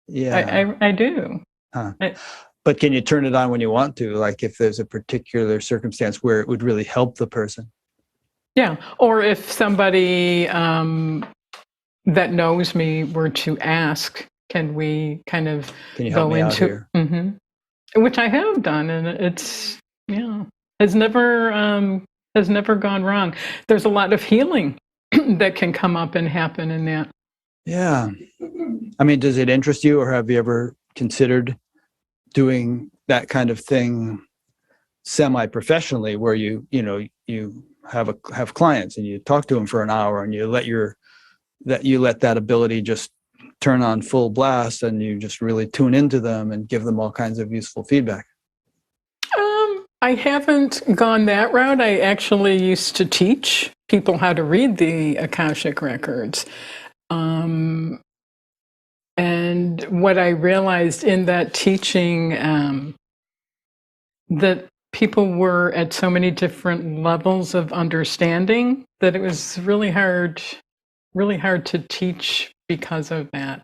Yeah. I do. Huh. But can you turn it on when you want to? Like if there's a particular circumstance where it would really help the person? Yeah, or if somebody that knows me were to ask, can we kind of Can you help me out here? Mhm. Which I have done, and it's has never gone wrong. There's a lot of healing that can come up and happen in that. Yeah. I mean, does it interest you, or have you ever considered doing that kind of thing semi-professionally, where you have clients and you talk to them for an hour and you let that ability just turn on full blast, and you just really tune into them and give them all kinds of useful feedback? I haven't gone that route. I actually used to teach people how to read the Akashic records. And what I realized in that teaching, that people were at so many different levels of understanding that it was really hard to teach because of that.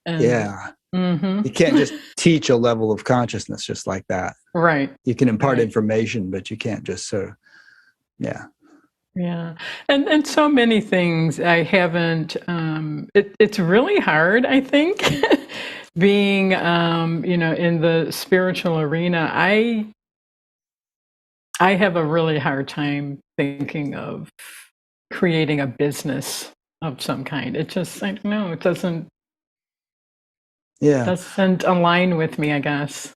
And, Yeah. mhm. You can't just teach a level of consciousness just like that. Right. You can impart Right. information, but you can't just sort of, yeah. Yeah. And so many things I haven't, it's really hard, I think, being, in the spiritual arena. I have a really hard time thinking of creating a business of some kind. It just, I don't know, it Yeah. doesn't align with me, I guess.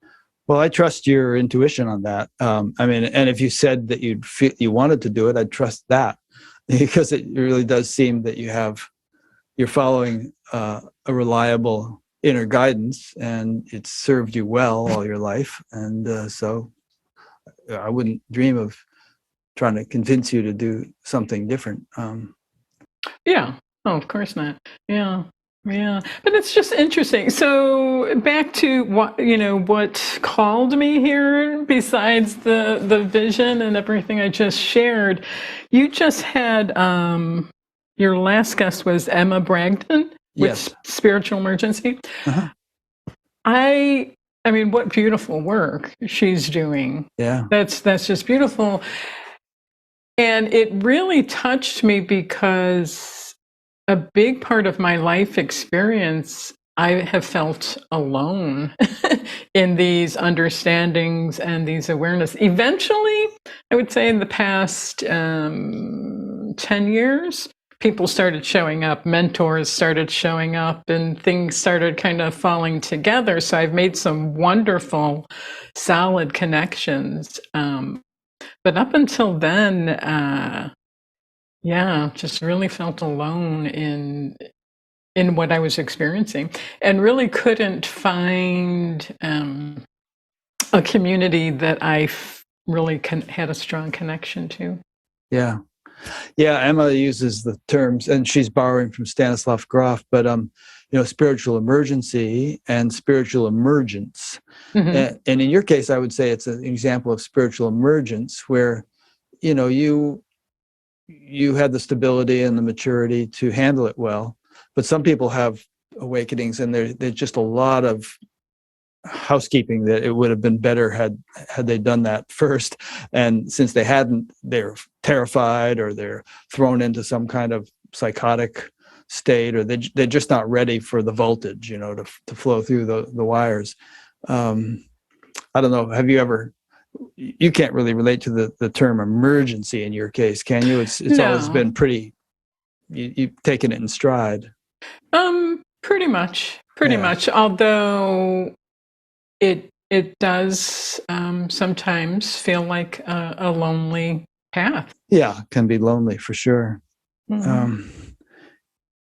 Well, I trust your intuition on that. I mean, and if you said that you wanted to do it, I'd trust that, because it really does seem that you're following a reliable inner guidance, and it's served you well all your life. And so I wouldn't dream of trying to convince you to do something different. Yeah. Oh, of course not. Yeah. Yeah. But it's just interesting. So back to what called me here, besides the vision and everything I just shared. You just had your last guest was Emma Bragdon with Yes. Spiritual Emergency. Uh-huh. I mean, what beautiful work she's doing. Yeah. That's just beautiful. And it really touched me because a big part of my life experience, I have felt alone in these understandings and these awareness. Eventually, I would say in the past 10 years, people started showing up, mentors started showing up, and things started kind of falling together. So I've made some wonderful, solid connections. But up until then, just really felt alone in what I was experiencing, and really couldn't find a community that I really had a strong connection to. Yeah. Yeah, Emma uses the terms, and she's borrowing from Stanislav Grof, but spiritual emergency and spiritual emergence. Mm-hmm. And in your case, I would say it's an example of spiritual emergence, where you had the stability and the maturity to handle it well. But some people have awakenings, and there's just a lot of housekeeping that it would have been better had they done that first. And since they hadn't, they're terrified, or they're thrown into some kind of psychotic state, or they're just not ready for the voltage, to flow through the wires. I don't know. Have you ever? You can't really relate to the term emergency in your case, can you? It's No. always been pretty. You've taken it in stride. Pretty much. Although it it does sometimes feel like a lonely path. Yeah, can be lonely for sure. Mhm.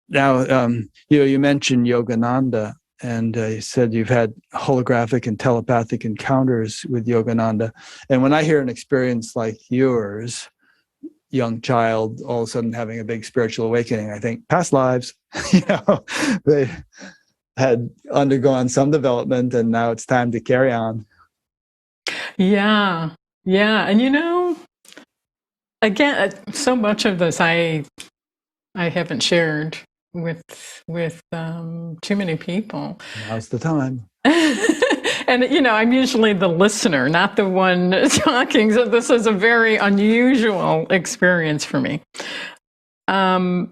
Now, you mentioned Yogananda, and you said you've had holographic and telepathic encounters with Yogananda. And when I hear an experience like yours, young child, all of a sudden having a big spiritual awakening, I think past lives, they had undergone some development, and now it's time to carry on. Yeah, yeah, and again, so much of this I haven't shared with too many people. Now's the time. And I'm usually the listener, not the one talking. So this is a very unusual experience for me. I've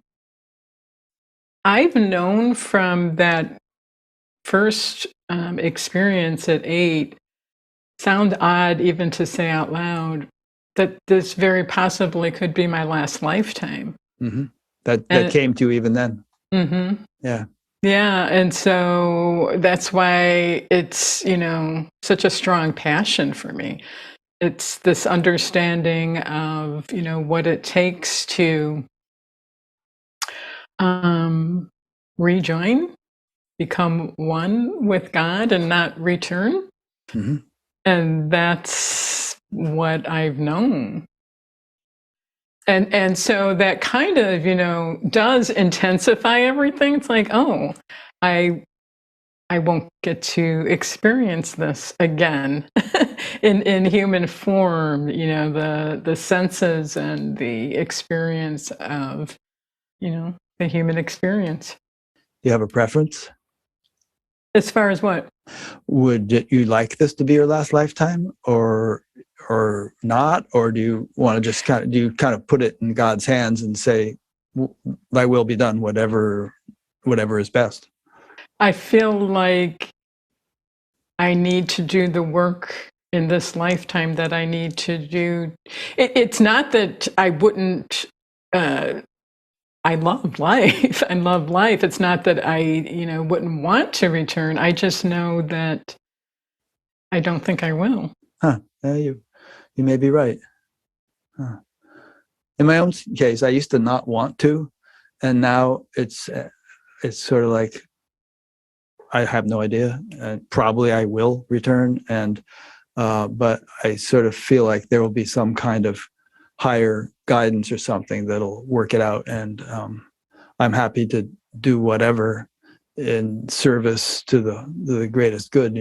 known from that first experience at 8, sound odd even to say out loud, that this very possibly could be my last lifetime. Mm-hmm. That And came to you even then. mm-hmm. Yeah. Yeah, and so that's why it's, such a strong passion for me. It's this understanding of, what it takes to um, rejoin, become one with God and not return. Mm-hmm. And that's what I've known. And so that kind of, does intensify everything. It's like, oh, I I won't get to experience this again in human form, the senses and the experience of, the human experience. Do you have a preference? As far as what? Would you like this to be your last lifetime, or not, or do you want to just kind of put it in God's hands and say, "Thy will be done," whatever is best? I feel like I need to do the work in this lifetime that I need to do. It's not that I wouldn't. I love life. I love life. It's not that I, wouldn't want to return. I just know that I don't think I will. Huh? Yeah, you may be right. Huh. In my own case, I used to not want to, and now it's sort of like I have no idea, and probably I will return, and but I sort of feel like there will be some kind of higher guidance or something that'll work it out, and I'm happy to do whatever in service to the greatest good.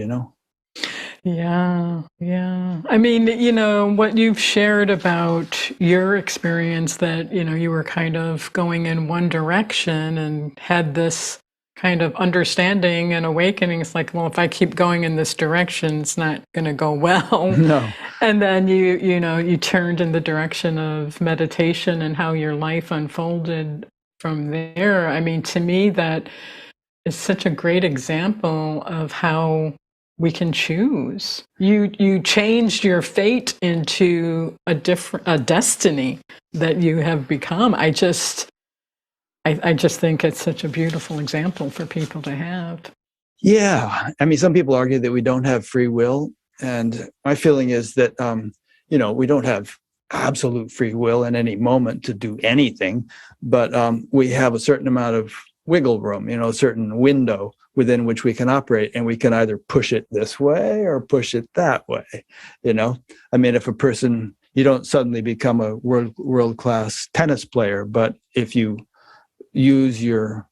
Yeah, yeah. I mean, what you've shared about your experience that, you were kind of going in one direction and had this kind of understanding and awakening. It's like, well, if I keep going in this direction, it's not going to go well. No. And then you turned in the direction of meditation and how your life unfolded from there. I mean, to me, that is such a great example of how we can choose. You changed your fate into a destiny that you have become. I just think it's such a beautiful example for people to have. Yeah, I mean, some people argue that we don't have free will, and my feeling is that we don't have absolute free will in any moment to do anything, but we have a certain amount of wiggle room, a certain window within which we can operate, and we can either push it this way or push it that way. I mean, if a person, you don't suddenly become a world-class tennis player, but if you use your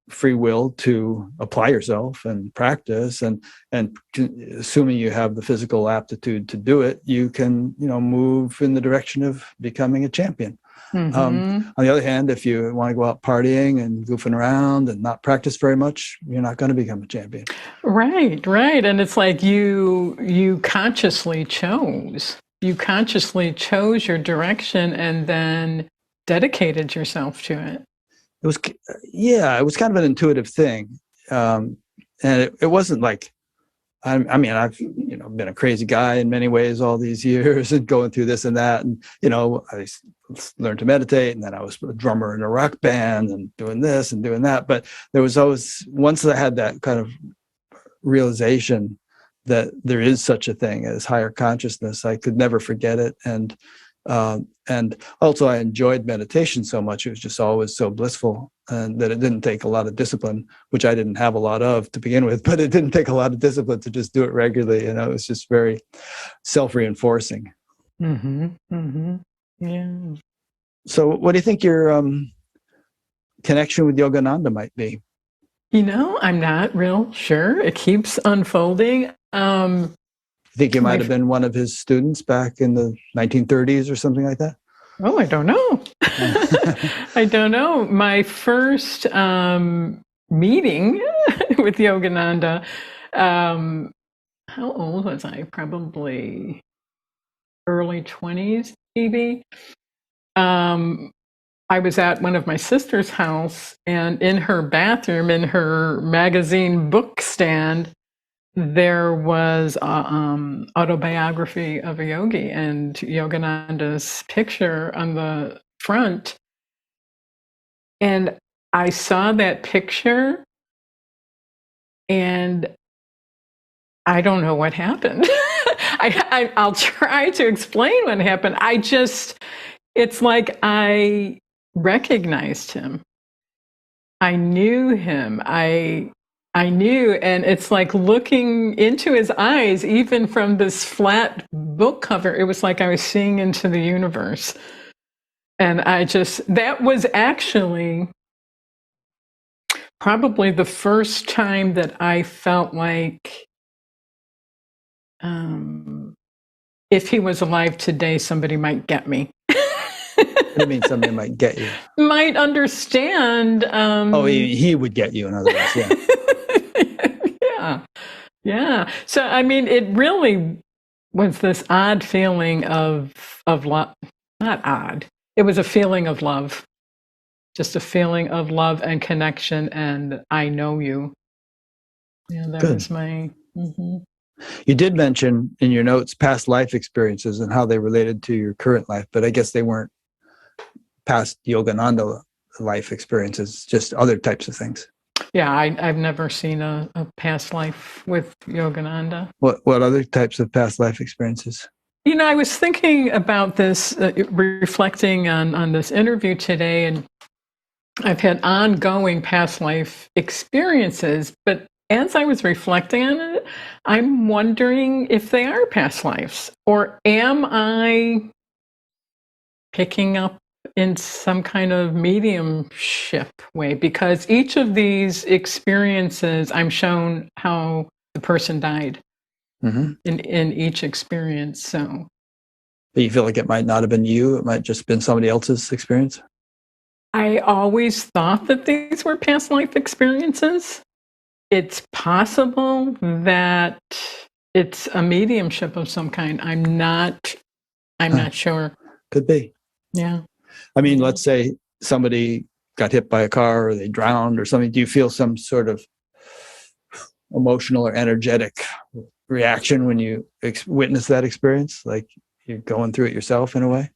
free will to apply yourself and practice, and assuming you have the physical aptitude to do it, you can move in the direction of becoming a champion. Mm-hmm. On the other hand, if you want to go out partying and goofing around and not practice very much, you're not going to become a champion. Right. And it's like you consciously chose your direction and then dedicated yourself to it. It was kind of an intuitive thing, and it wasn't like, I mean, I've been a crazy guy in many ways all these years and going through this and that, and I learned to meditate, and then I was a drummer in a rock band and doing this and doing that. But there was always, once I had that kind of realization that there is such a thing as higher consciousness. I could never forget it. And also I enjoyed meditation so much. It was just always so blissful, and that it didn't take a lot of discipline, which I didn't have a lot of to begin with, but it didn't take a lot of discipline to just do it regularly. You know, it was just very self-reinforcing. Mm-hmm. Mm-hmm. Yeah. So what do you think your connection with Yogananda might be? You know, I'm not real sure. It keeps unfolding. You think you might have been one of his students back in the 1930s or something like that? Oh, I don't know. I don't know. My first meeting with Yogananda, how old was I? Probably early 20s, maybe. I was at one of my sister's house, and in her bathroom, in her magazine book stand, there was an autobiography of a yogi, and Yogananda's picture on the front. And I saw that picture, and I don't know what happened. I'll try to explain what happened. It's like I recognized him. I knew him. I knew, and it's like looking into his eyes, even from this flat book cover, it was like I was seeing into the universe. And that was actually probably the first time that I felt like if he was alive today, somebody might get me. What do you mean somebody might get you? Might understand. He would get you, in other words, yeah. Yeah. So, I mean, it really was this odd feeling of love. Not odd. It was a feeling of love. Just a feeling of love and connection, and I know you. Yeah, that Good. was my... Mm-hmm. You did mention in your notes past life experiences and how they related to your current life, but I guess they weren't past Yogananda life experiences, just other types of things. Yeah, I've never seen a past life with Yogananda. What other types of past life experiences? You know, I was thinking about this, reflecting on this interview today, and I've had ongoing past life experiences, but as I was reflecting on it, I'm wondering if they are past lives, or am I picking up in some kind of mediumship way? Because each of these experiences, I'm shown how the person died in each experience. So, but you feel like it might not have been you; it might just been somebody else's experience. I always thought that these were past life experiences. It's possible that it's a mediumship of some kind. I'm not sure. Could be. Yeah. I mean, let's say somebody got hit by a car or they drowned or something. Do you feel some sort of emotional or energetic reaction when you witness that experience? Like you're going through it yourself in a way?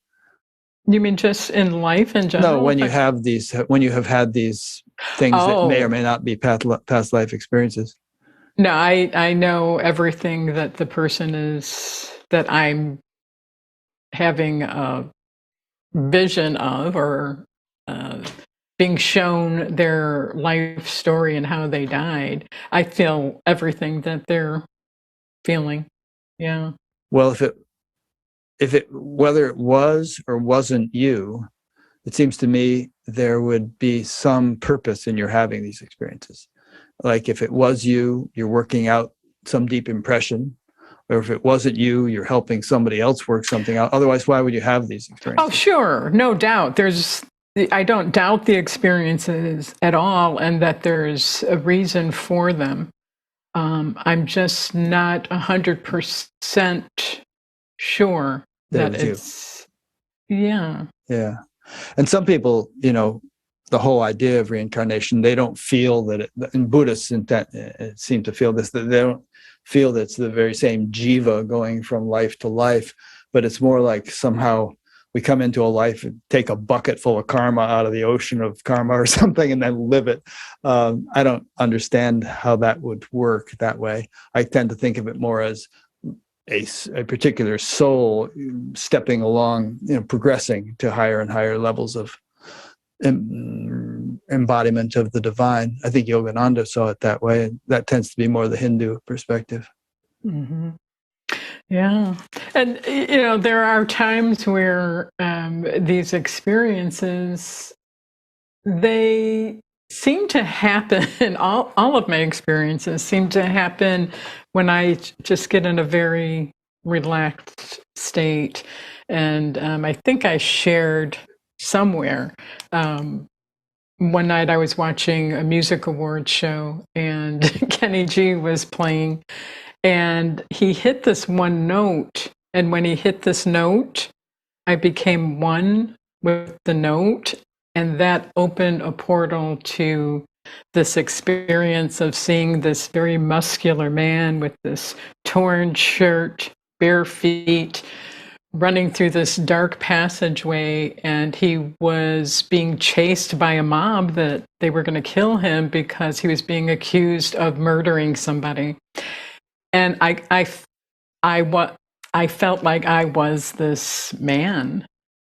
You mean just in life in general? No, when you have had these things that may or may not be past life experiences. No, I know everything that the person that I'm having a vision of, or being shown their life story and how they died. I feel everything that they're feeling. Yeah. Well, whether it was or wasn't you, it seems to me there would be some purpose in your having these experiences. Like if it was you, you're working out some deep impression, or if it wasn't you, you're helping somebody else work something out. Otherwise, why would you have these experiences? Oh, sure. No doubt. I don't doubt the experiences at all, and that there's a reason for them. I'm just not 100% sure that it's you. Yeah. Yeah. And some people, the whole idea of reincarnation, they don't feel that in Buddhists seem to feel this, that they don't feel that it's the very same jiva going from life to life, but it's more like somehow we come into a life and take a bucket full of karma out of the ocean of karma or something and then live it. I don't understand how that would work that way. I tend to think of it more as a particular soul stepping along, progressing to higher and higher levels of embodiment of the divine. I think Yogananda saw it that way, and that tends to be more the Hindu perspective. Mm-hmm. Yeah. And, there are times where these experiences, they seem to happen, all of my experiences seem to happen when I just get in a very relaxed state. And I think I shared somewhere, one night I was watching a music awards show and Kenny G was playing, and he hit this one note. And when he hit this note, I became one with the note. And that opened a portal to this experience of seeing this very muscular man with this torn shirt, bare feet, running through this dark passageway. And he was being chased by a mob that they were going to kill him because he was being accused of murdering somebody. And I felt like I was this man,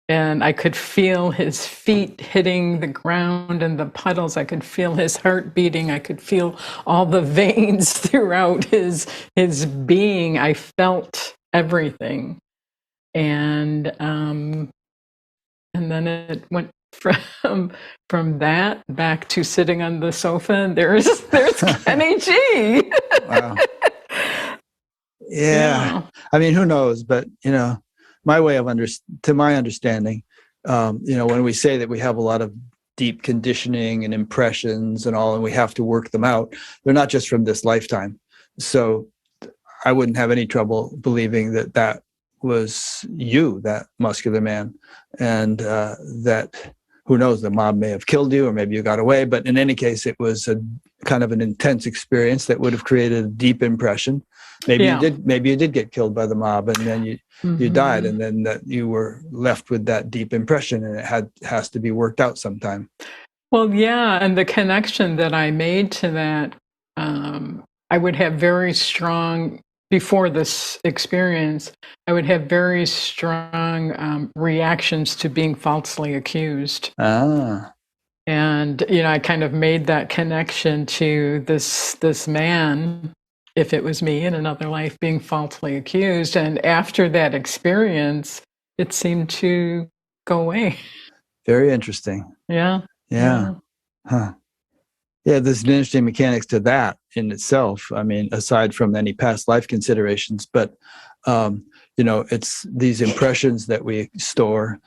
and I could feel his feet hitting the ground and the puddles. I could feel his heart beating. I could feel all the veins throughout his being. I felt everything, and then it went from that back to sitting on the sofa, and there's Kenny G. Wow. Yeah. I mean, who knows? But, my way of to my understanding, when we say that we have a lot of deep conditioning and impressions and all, and we have to work them out, they're not just from this lifetime. So I wouldn't have any trouble believing that was you, that muscular man, and that, who knows, the mob may have killed you, or maybe you got away. But in any case, it was a kind of an intense experience that would have created a deep impression. Maybe you did get killed by the mob, and then you died, and then that you were left with that deep impression, and it has to be worked out sometime. Well, yeah, and the connection that I made to that, I would have very strong, before this experience, I would have very strong reactions to being falsely accused. Ah. And, I kind of made that connection to this man, if it was me in another life, being falsely accused. And after that experience, it seemed to go away. Very interesting. Yeah. Huh. Yeah, there's an interesting mechanics to that in itself. I mean, aside from any past life considerations, but, it's these impressions that we store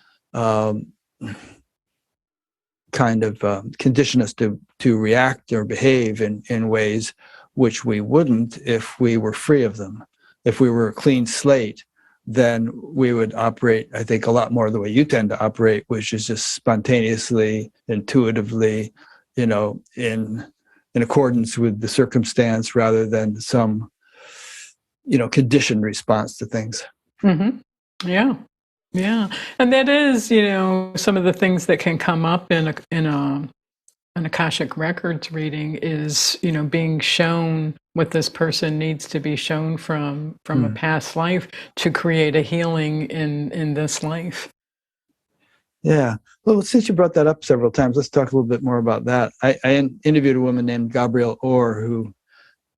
kind of condition us to react or behave in ways which we wouldn't if we were free of them. If we were a clean slate, then we would operate, I think, a lot more the way you tend to operate, which is just spontaneously, intuitively, in accordance with the circumstance rather than some, conditioned response to things. Mm-hmm. Yeah. Yeah. And that is, some of the things that can come up in an Akashic Records reading is, being shown what this person needs to be shown from a past life to create a healing in this life. Yeah. Well, since you brought that up several times, let's talk a little bit more about that. I interviewed a woman named Gabrielle Orr who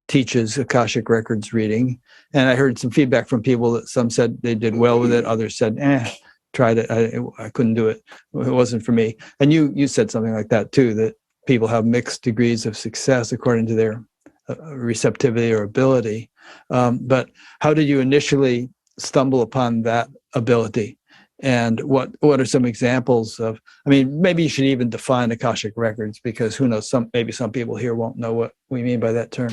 teaches Akashic Records reading, and I heard some feedback from people that some said they did well with it, others said, tried it, I couldn't do it. It wasn't for me. And you said something like that too, that people have mixed degrees of success according to their receptivity or ability. But how did you initially stumble upon that ability? And what are some examples of, maybe you should even define Akashic Records, because who knows, maybe some people here won't know what we mean by that term.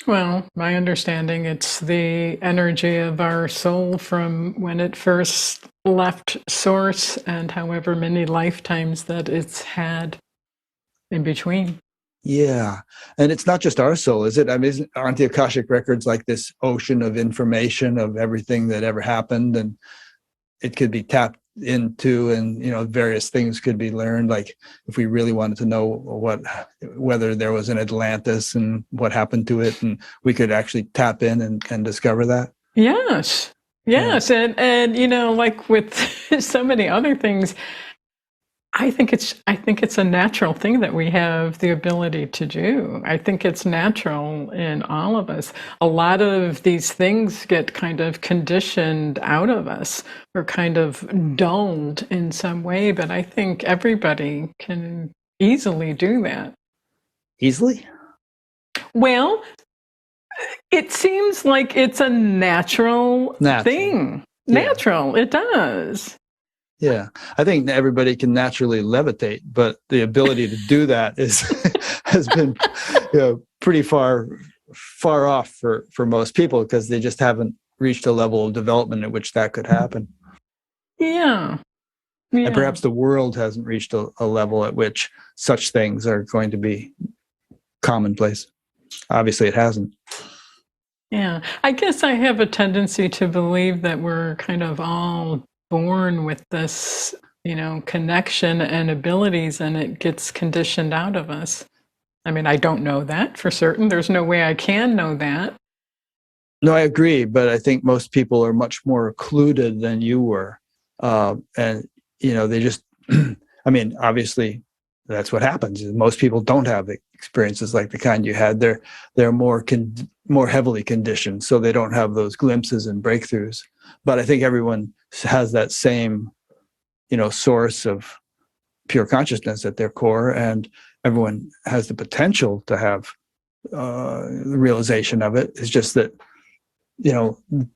Well, my understanding, it's the energy of our soul from when it first left source and however many lifetimes that it's had in between. Yeah. And it's not just our soul, is it? Aren't the Akashic Records like this ocean of information of everything that ever happened? And it could be tapped into, and various things could be learned. Like if we really wanted to know whether there was an Atlantis and what happened to it, and we could actually tap in and discover that. Yes. Yes. Yeah. And like with so many other things, I think it's a natural thing that we have the ability to do. I think it's natural in all of us. A lot of these things get kind of conditioned out of us or kind of dulled in some way, but I think everybody can easily do that. Easily? Well, it seems like it's a natural thing. Yeah. Natural, it does. Yeah, I think everybody can naturally levitate, but the ability to do that has been pretty far off for most people, because they just haven't reached a level of development at which that could happen. Yeah. And perhaps the world hasn't reached a level at which such things are going to be commonplace. Obviously, it hasn't. Yeah, I guess I have a tendency to believe that we're kind of all born with this, connection and abilities, and it gets conditioned out of us. I mean, I don't know that for certain. There's no way I can know that. No, I agree, but I think most people are much more occluded than you were. And, they just, I mean, obviously, that's what happens. Most people don't have experiences like the kind you had. They're more heavily conditioned, so they don't have those glimpses and breakthroughs. But I think everyone has that same, source of pure consciousness at their core, and everyone has the potential to have the realization of it. It's just that,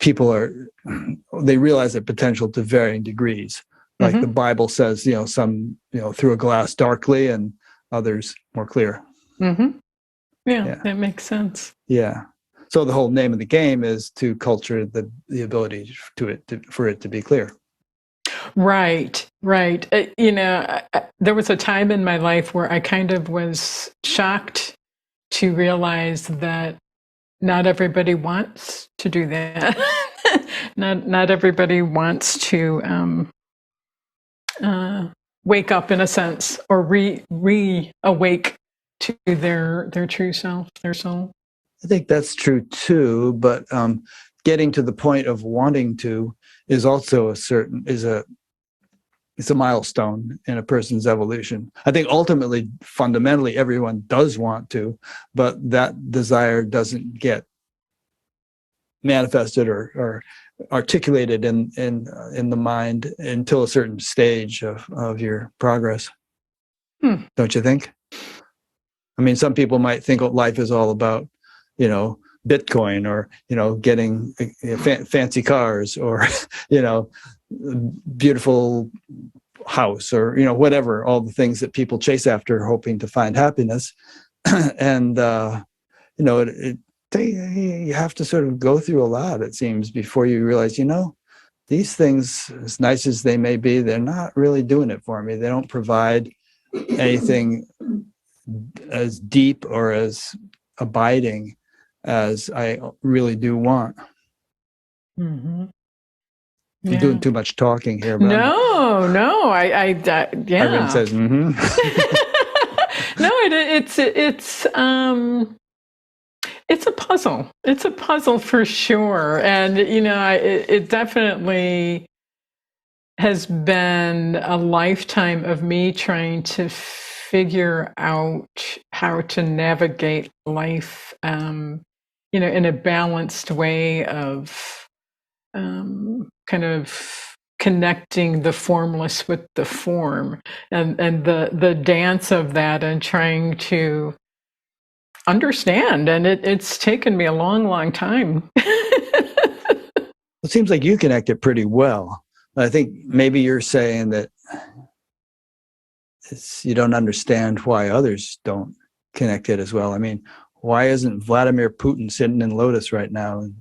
people they realize their potential to varying degrees. Like the Bible says, some, through a glass darkly, and others more clear. Mm-hmm. Yeah, that makes sense. Yeah. So the whole name of the game is to culture the ability for it to be clear. Right. There was a time in my life where I kind of was shocked to realize that not everybody wants to do that. not everybody wants to wake up, in a sense, or re-awake to their true self, their soul. I think that's true too, but getting to the point of wanting to is also it's a milestone in a person's evolution. I think ultimately, fundamentally, everyone does want to, but that desire doesn't get manifested or articulated in the mind until a certain stage of your progress. Don't you think? I mean, some people might think life is all about, Bitcoin, or, getting fancy cars, or, beautiful house, or, whatever, all the things that people chase after, hoping to find happiness. And, you have to sort of go through a lot, it seems, before you realize, these things, as nice as they may be, they're not really doing it for me. They don't provide anything as deep or as abiding as I really do want. Mm-hmm. I'm doing too much talking here. But No, I yeah. Irene says, mm-hmm. No, it's a puzzle. It's a puzzle for sure, and it definitely has been a lifetime of me trying to figure out how to navigate life, in a balanced way of kind of connecting the formless with the form, and the dance of that, and trying to understand. And it's taken me a long time. It seems like you connect it pretty well. I think maybe you're saying that you don't understand why others don't connect it as well. I mean, why isn't Vladimir Putin sitting in Lotus right now and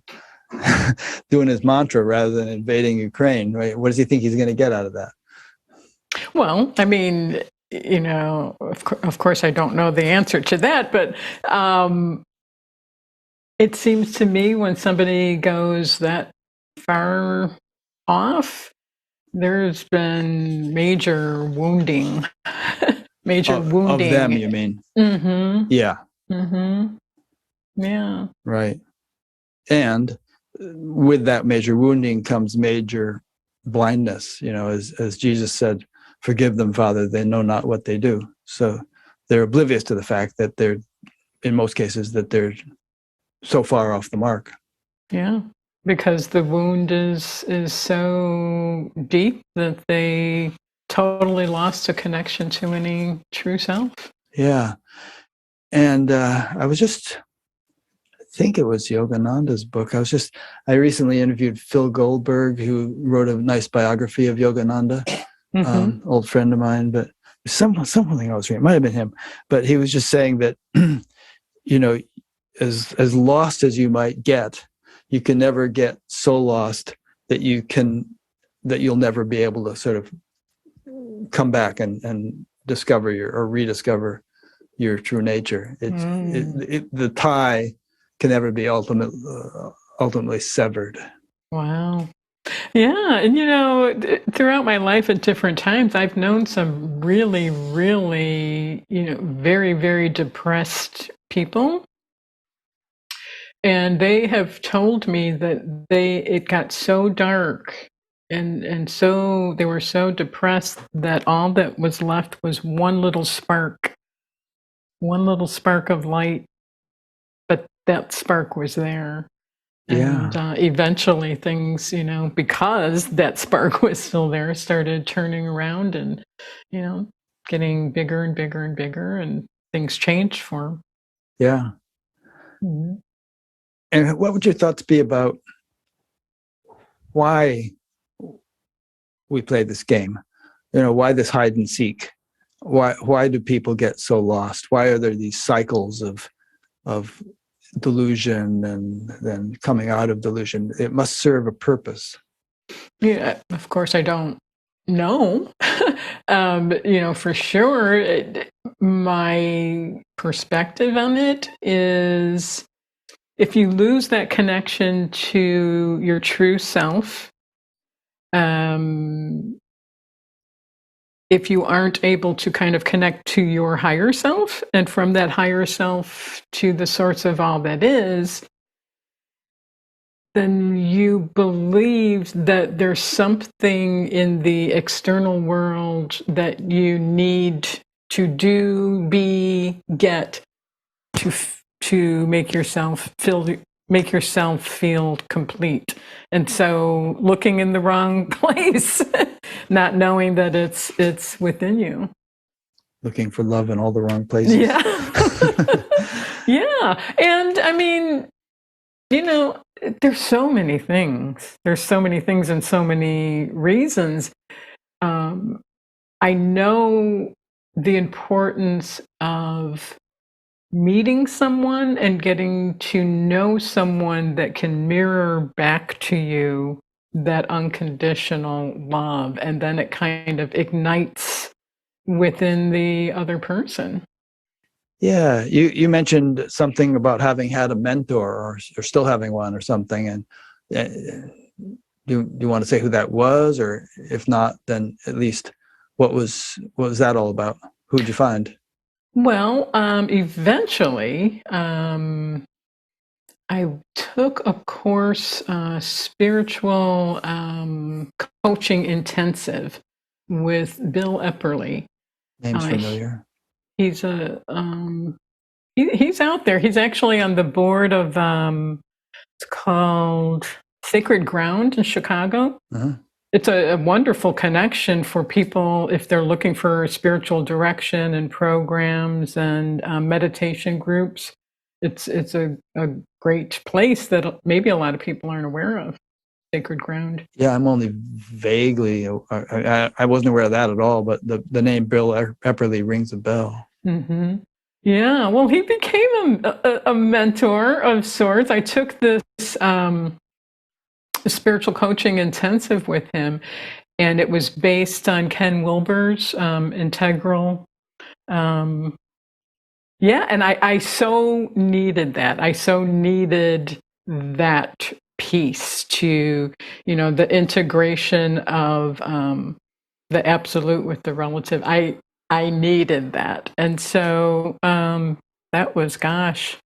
doing his mantra rather than invading Ukraine? Right? What does he think he's going to get out of that? Well, I mean, of course, I don't know the answer to that, but it seems to me when somebody goes that far off, There's been major wounding, major Of wounding. them, you mean? Mm-hmm. Yeah. Mm-hmm. Yeah. Right. And with that major wounding comes major blindness, as Jesus said, forgive them, Father, they know not what they do. So they're oblivious to the fact that in most cases, that they're so far off the mark. Yeah. Because the wound is so deep that they totally lost a connection to any true self. Yeah. And I think it was Yogananda's book. I recently interviewed Phil Goldberg, who wrote a nice biography of Yogananda, old friend of mine, but something I was reading, it might have been him, but he was just saying that, as lost as you might get, you can never get so lost that you'll never be able to sort of come back and discover or rediscover your true nature. The tie can never be ultimately severed. Wow. Yeah. And, throughout my life at different times, I've known some really, really, very, very depressed people. And they have told me that it got so dark and so they were so depressed that all that was left was one little spark of light, but that spark was there. Yeah. And eventually things, because that spark was still there, started turning around and, getting bigger and bigger and bigger, and things changed for them. Yeah. Mm-hmm. And what would your thoughts be about why we play this game? Why this hide and seek? Why do people get so lost? Why are there these cycles of delusion and then coming out of delusion? It must serve a purpose. Yeah, of course I don't know. For sure, my perspective on it is if you lose that connection to your true self, if you aren't able to kind of connect to your higher self, and from that higher self to the source of all that is, then you believe that there's something in the external world that you need to do, be, get to make yourself feel complete. And so looking in the wrong place, not knowing that it's within you. Looking for love in all the wrong places. Yeah. Yeah. And I mean, there's so many things. There's so many things and so many reasons. I know the importance of meeting someone and getting to know someone that can mirror back to you that unconditional love, and then it kind of ignites within the other person. Yeah, you mentioned something about having had a mentor or still having one or something, and do you want to say who that was, or if not, then at least what was that all about? Who did you find? Well, eventually, I took a course, spiritual coaching intensive with Bill Epperly. Name's familiar. He's he's out there. He's actually on the board of it's called Sacred Ground in Chicago. Uh-huh. It's a wonderful connection for people if they're looking for spiritual direction and programs and meditation groups. It's a great place that maybe a lot of people aren't aware of. Sacred Ground. Yeah, I'm only vaguely. I wasn't aware of that at all, but the name Bill Epperly rings a bell. Mm-hmm. Yeah, well, he became a mentor of sorts. I took this spiritual coaching intensive with him, and it was based on Ken Wilber's integral. Yeah, and I so needed that. I so needed that peace, to, the integration of the absolute with the relative. I needed that. And so that was, gosh,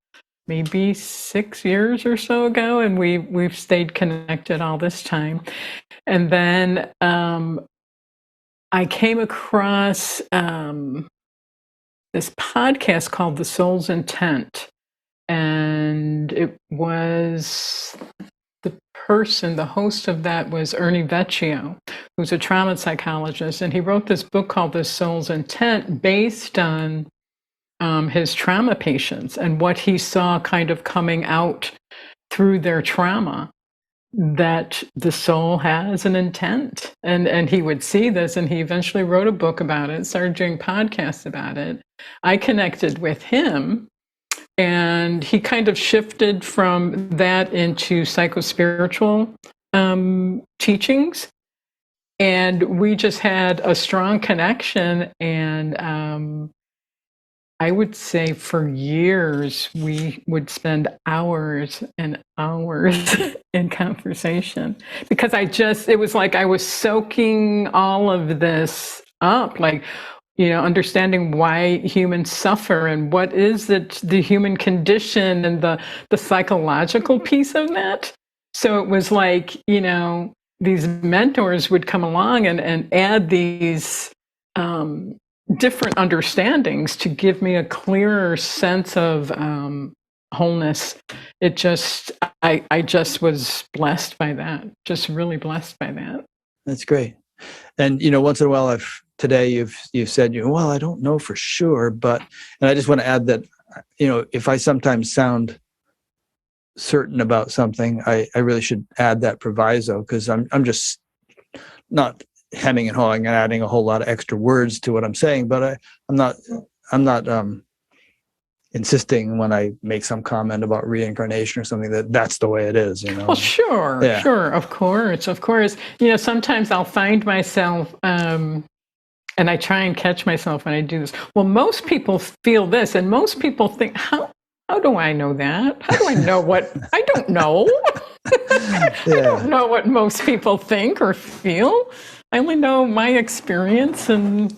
maybe 6 years or so ago, and we've stayed connected all this time. And then I came across this podcast called The Soul's Intent, and it was the host of that was Ernie Vecchio, who's a trauma psychologist, and he wrote this book called The Soul's Intent based on his trauma patients and what he saw kind of coming out through their trauma, that the soul has an intent. And he would see this, and he eventually wrote a book about it, started doing podcasts about it. I connected with him, and he kind of shifted from that into psychospiritual teachings. And we just had a strong connection. And I would say for years, we would spend hours and hours in conversation, because it was like I was soaking all of this up, like, understanding why humans suffer and what is the human condition and the psychological piece of that. So it was like, these mentors would come along and add these different understandings to give me a clearer sense of wholeness. I just was blessed by that, just really blessed by that. That's great. And, once in a while, today you've said, well, I don't know for sure, and I just want to add that, if I sometimes sound certain about something, I really should add that proviso, because I'm just not hemming and hawing and adding a whole lot of extra words to what I'm saying, but I'm not insisting when I make some comment about reincarnation or something that's the way it is, Well, sure, Yeah. Sure, of course. Sometimes I'll find myself, and I try and catch myself when I do this. Well, most people feel this, and most people think, how do I know that? How do I know what? I don't know. I don't know what most people think or feel. I only know my experience, and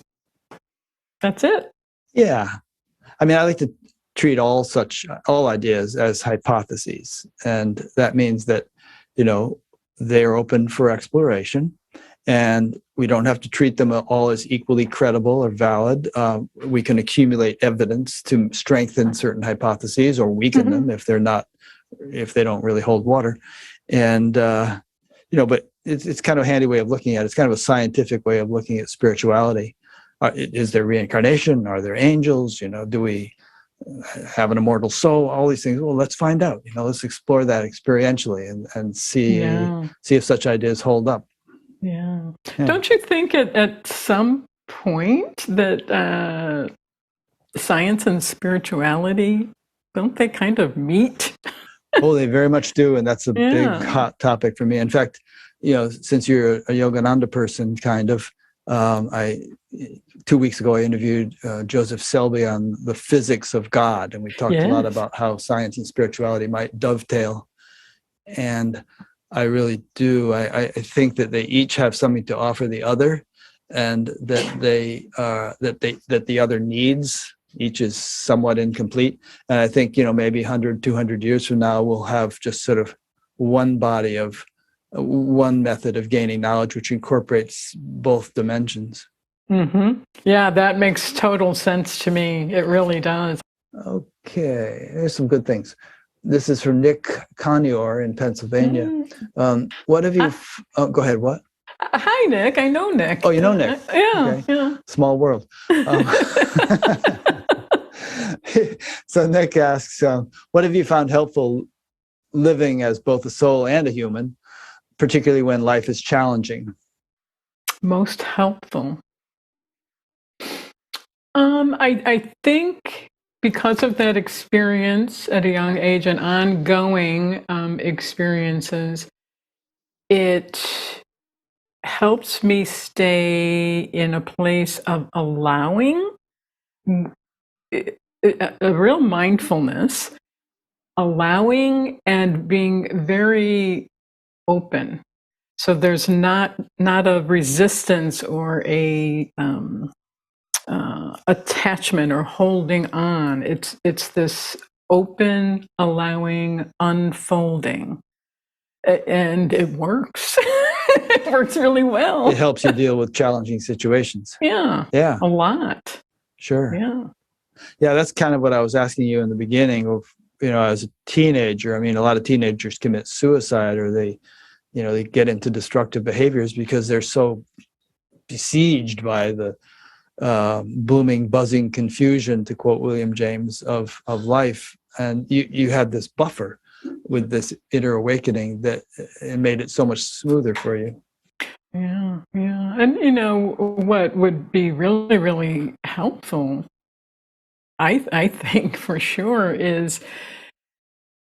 that's it. Yeah. I mean, I like to treat all ideas as hypotheses. And that means that, they're open for exploration, and we don't have to treat them all as equally credible or valid. We can accumulate evidence to strengthen certain hypotheses or weaken them if they don't really hold water. And, but it's kind of a handy way of looking at it. It's kind of a scientific way of looking at spirituality. Is there reincarnation? Are there angels? Do we have an immortal soul? All these things. Well, let's find out. Let's explore that experientially and see if such ideas hold up. Yeah. Don't you think at some point that science and spirituality, don't they kind of meet? Oh, they very much do, and that's a big hot topic for me. In fact, since you're a Yogananda person, kind of, 2 weeks ago I interviewed Joseph Selby on the physics of God, and we talked a lot about how science and spirituality might dovetail. And I really do. I think that they each have something to offer the other, and that that the other needs. Each is somewhat incomplete. And I think, maybe 100, 200 years from now, we'll have just sort of one method of gaining knowledge, which incorporates both dimensions. Mm-hmm. Yeah, that makes total sense to me. It really does. Okay, there's some good things. This is from Nick Conyor in Pennsylvania. What have you... go ahead, what? Hi, Nick. I know Nick. Oh, you know Nick? Yeah, yeah. Small world. So Nick asks, what have you found helpful living as both a soul and a human, particularly when life is challenging? Most helpful. I think because of that experience at a young age and ongoing experiences, it helps me stay in a place of allowing a real mindfulness allowing and being very open. So there's not a resistance or a attachment or holding on. It's this open, allowing, unfolding, and it works. It works really well. It helps you deal with challenging situations. Yeah, Yeah, a lot. sure. Yeah. Yeah, that's kind of what I was asking you in the beginning of, as a teenager. I mean, a lot of teenagers commit suicide, or they get into destructive behaviors because they're so besieged by the blooming, buzzing confusion, to quote William James, of life. And you had this buffer with this inner awakening that it made it so much smoother for you. Yeah, yeah. And what would be really, really helpful, I think for sure, is,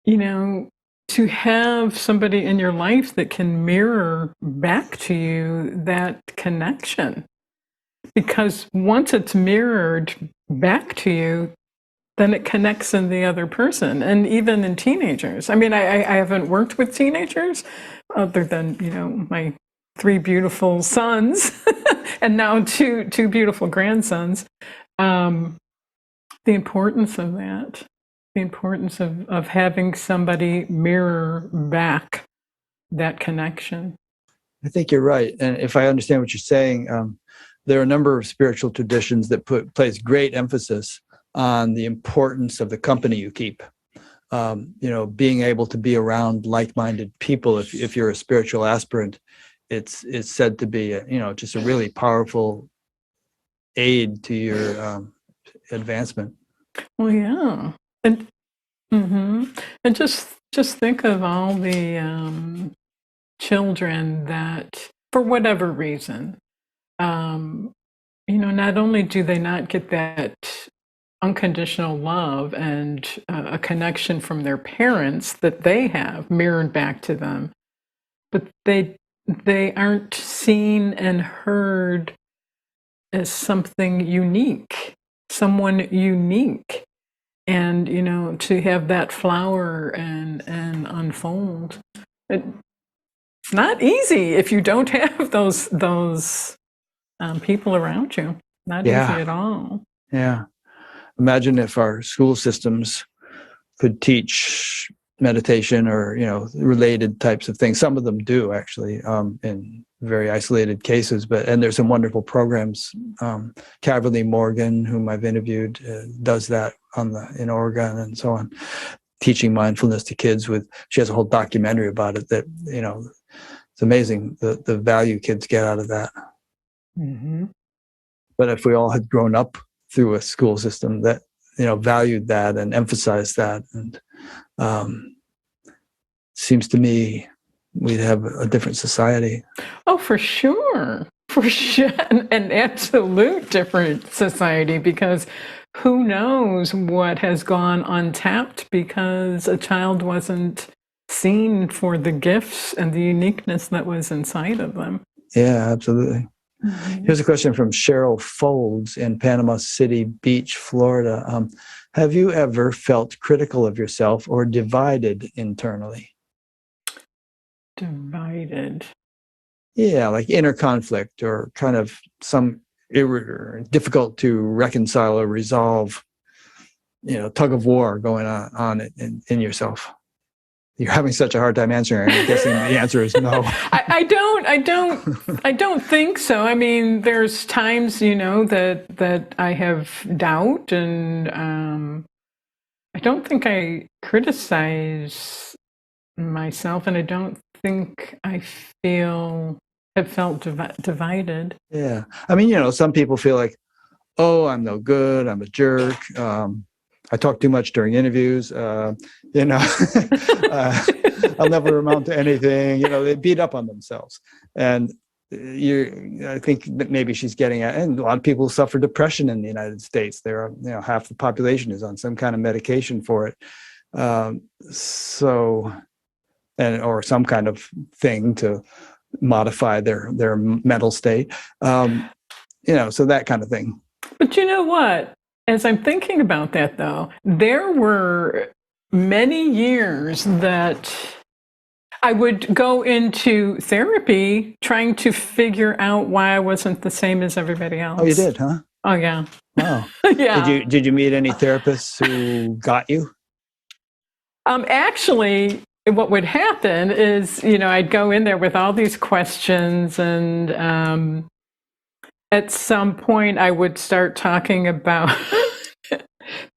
to have somebody in your life that can mirror back to you that connection. Because once it's mirrored back to you, then it connects in the other person. And even in teenagers. I mean, I haven't worked with teenagers other than, my 3 beautiful sons and now two beautiful grandsons. The importance of that, the importance of having somebody mirror back that connection. I think you're right. And if I understand what you're saying, there are a number of spiritual traditions that place great emphasis on the importance of the company you keep. Being able to be around like-minded people. If you're a spiritual aspirant, it's said to be just a really powerful aid to your advancement. Well, yeah, and and just think of all the children that, for whatever reason, not only do they not get that unconditional love and a connection from their parents that they have mirrored back to them, but they aren't seen and heard as something unique, someone unique. And to have that flower and unfold, it's not easy if you don't have those people around you. Not easy at all. Yeah. Imagine if our school systems could teach meditation or related types of things. Some of them do, actually, in very isolated cases, and there's some wonderful programs. Caverly Morgan, whom I've interviewed, does that in Oregon and so on, teaching mindfulness to kids. She has a whole documentary about it that it's amazing the value kids get out of that. Mm-hmm. But if we all had grown up through a school system that valued that and emphasized that, and seems to me we'd have a different society. Oh, for sure, an absolute different society, because who knows what has gone untapped because a child wasn't seen for the gifts and the uniqueness that was inside of them. Yeah, absolutely. Mm-hmm. Here's a question from Cheryl Folds in Panama City Beach, Florida. Have you ever felt critical of yourself or divided internally? Divided. Yeah, like inner conflict or kind of some difficult to reconcile or resolve, tug of war going on in yourself. You're having such a hard time answering. I'm guessing the answer is no. I don't think so. I mean, there's times, that I have doubt, and I don't think I criticize myself, and I don't think I have felt divided. Yeah. I mean, some people feel like, oh, I'm no good. I'm a jerk. I talk too much during interviews. I'll never amount to anything. They beat up on themselves. And I think that maybe she's getting at, and a lot of people suffer depression in the United States. There are, half the population is on some kind of medication for it. Or some kind of thing to modify their mental state. So that kind of thing. But you know what? As I'm thinking about that, though, there were many years that I would go into therapy trying to figure out why I wasn't the same as everybody else. Oh, you did, huh? Oh, yeah. Wow. Yeah. Did you meet any therapists who got you? Actually, what would happen is, I'd go in there with all these questions, and at some point I would start talking about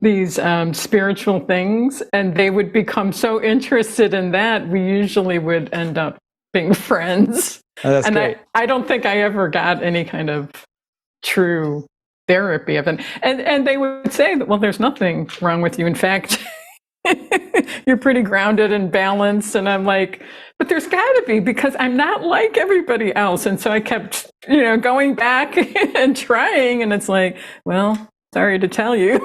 these spiritual things, and they would become so interested in that, we usually would end up being friends. Oh, that's And great. I don't think I ever got any kind of true therapy of it. And they would say that, well, there's nothing wrong with you. In fact, you're pretty grounded and balanced. And I'm like, but there's got to be, because I'm not like everybody else. And so I kept, going back and trying. And it's like, well, sorry to tell you.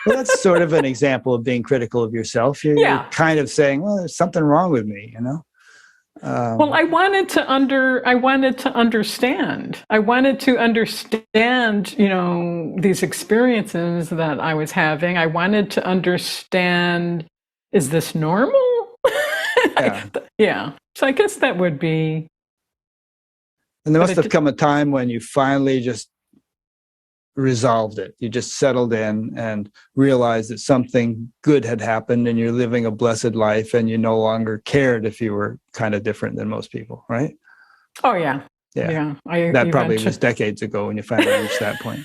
Well, that's sort of an example of being critical of yourself. You're kind of saying, well, there's something wrong with me, Well, I wanted to understand. I wanted to understand, these experiences that I was having. I wanted to understand, is this normal? Yeah. So I guess that would be. And there must have come a time when you finally just resolved it. You just settled in and realized that something good had happened and you're living a blessed life, and you no longer cared if you were kind of different than most people, right? Oh, yeah. Yeah. That probably was decades ago when you finally reached that point.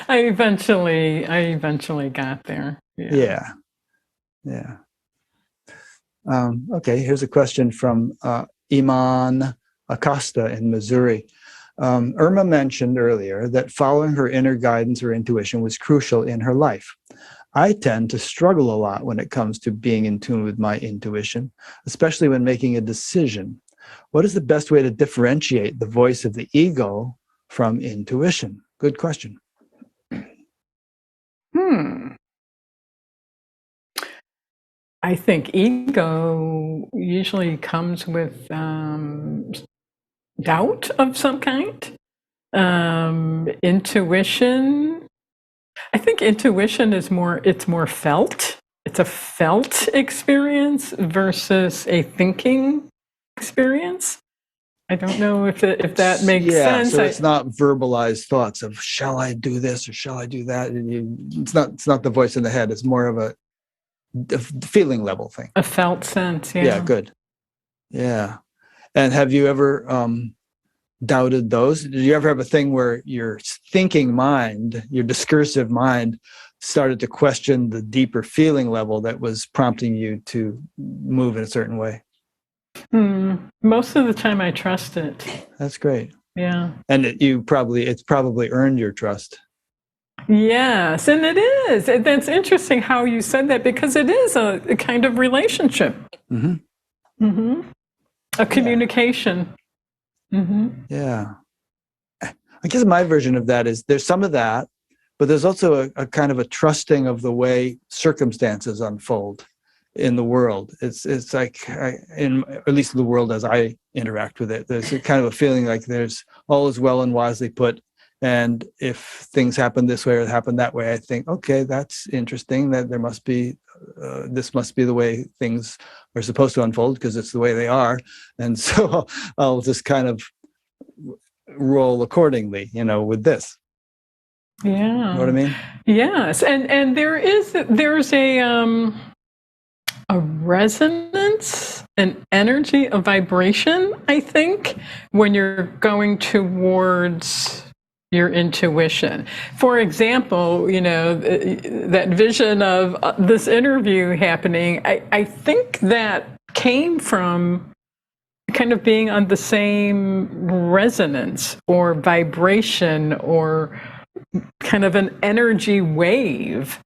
I eventually got there. Yeah. Okay, here's a question from Iman Acosta in Missouri. Irma mentioned earlier that following her inner guidance or intuition was crucial in her life. I tend to struggle a lot when it comes to being in tune with my intuition, especially when making a decision. What is the best way to differentiate the voice of the ego from intuition? Good question. I think ego usually comes with doubt of some kind. Intuition, I think intuition is more felt. It's a felt experience versus a thinking experience. I don't know if that makes sense. So it's not verbalized thoughts of, shall I do this or shall I do that? It's not the voice in the head. It's more of a feeling level thing. A felt sense, yeah. Yeah, good. Yeah. And have you ever doubted those? Did you ever have a thing where your thinking mind, your discursive mind, started to question the deeper feeling level that was prompting you to move in a certain way? Most of the time I trust it. That's great. Yeah. And it's probably earned your trust. Yes, and it is. That's interesting how you said that, because it is a kind of relationship. A communication. Yeah. I guess my version of that is there's some of that, but there's also a kind of a trusting of the way circumstances unfold in the world. It's like, at least in the world as I interact with it, there's a kind of a feeling like there's all is well and wisely put. And if things happen this way or happen that way, I think, okay, that's interesting. That there must be, this must be the way things are supposed to unfold because it's the way they are. And so I'll just kind of roll accordingly, with this. Yeah. You know what I mean? Yes, and there's a resonance, an energy, a vibration, I think, when you're going towards your intuition. For example, that vision of this interview happening, I think that came from kind of being on the same resonance or vibration or kind of an energy wave.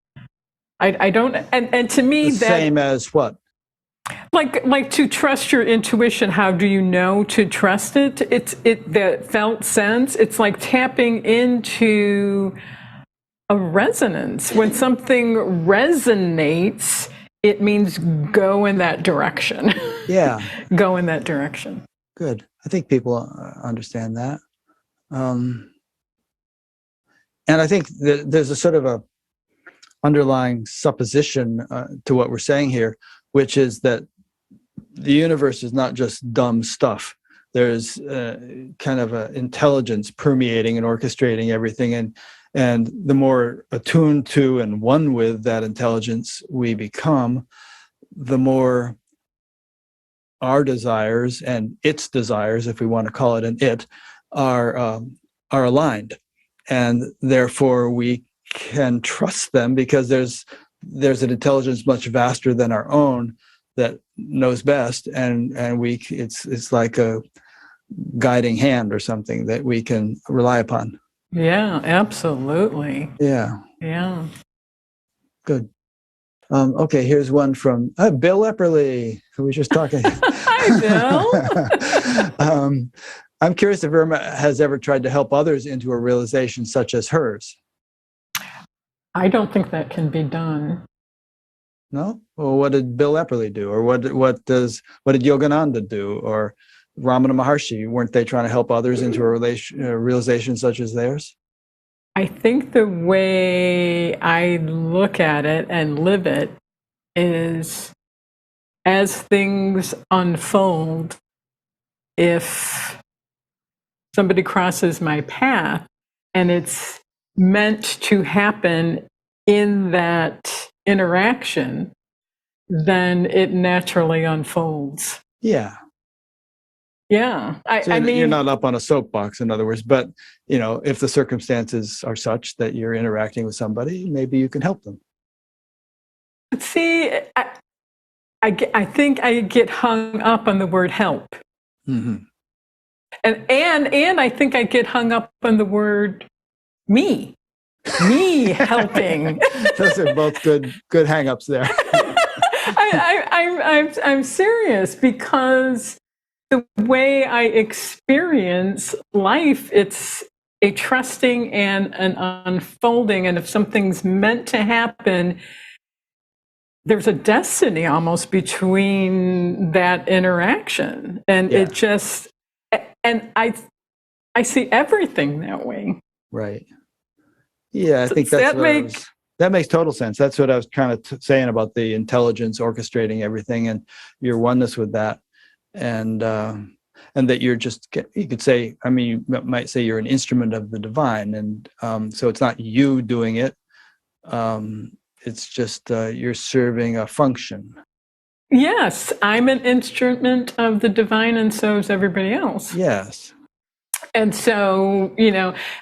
I don't, and to me, the same as what? Like to trust your intuition. How do you know to trust it? It's that felt sense. It's like tapping into a resonance. When something resonates, it means go in that direction. Yeah. Go in that direction. Good. I think people understand that. And I think there's a sort of underlying supposition to what we're saying here, which is that the universe is not just dumb stuff. There's kind of an intelligence permeating and orchestrating everything, and the more attuned to and one with that intelligence we become, the more our desires and its desires, if we want to call it an it, are aligned, and therefore we can trust them because there's an intelligence much vaster than our own that knows best, and it's like a guiding hand or something that we can rely upon. Yeah, absolutely. Yeah. Yeah. Good. Okay, here's one from Bill Epperly, who we were just talking. Hi, Bill. I'm curious if Irma has ever tried to help others into a realization such as hers. I don't think that can be done. No? Well, what did Bill Epperly do? Or what did Yogananda do? Or Ramana Maharshi? Weren't they trying to help others into a realization such as theirs? I think the way I look at it and live it is, as things unfold, if somebody crosses my path and it's meant to happen in that interaction, then it naturally unfolds. Yeah. Yeah. So I mean, you're not up on a soapbox, in other words, but if the circumstances are such that you're interacting with somebody, maybe you can help them. see, I think I get hung up on the word help. Mm-hmm. And I think I get hung up on the word me helping. Those are both good hang-ups there. I'm serious, because the way I experience life, it's a trusting and an unfolding. And if something's meant to happen, there's a destiny almost between that interaction. And it just, and I see everything that way. Right. Yeah, I think that makes total sense. That's what I was kind of saying about the intelligence orchestrating everything and your oneness with that. And that you're just, you could say, I mean, you might say you're an instrument of the divine. And so it's not you doing it. It's just you're serving a function. Yes, I'm an instrument of the divine, and so is everybody else. Yes. And so,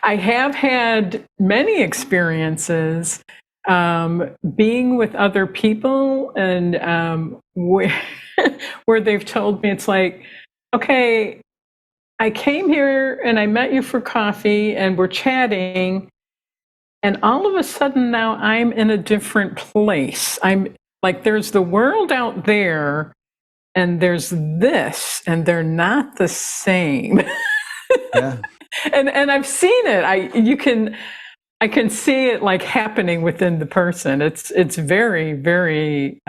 I have had many experiences being with other people, and where they've told me, it's like, okay, I came here and I met you for coffee and we're chatting, and all of a sudden now I'm in a different place. I'm like, there's the world out there and there's this, and they're not the same. Yeah. And I've seen it. I can see it like happening within the person. It's very, very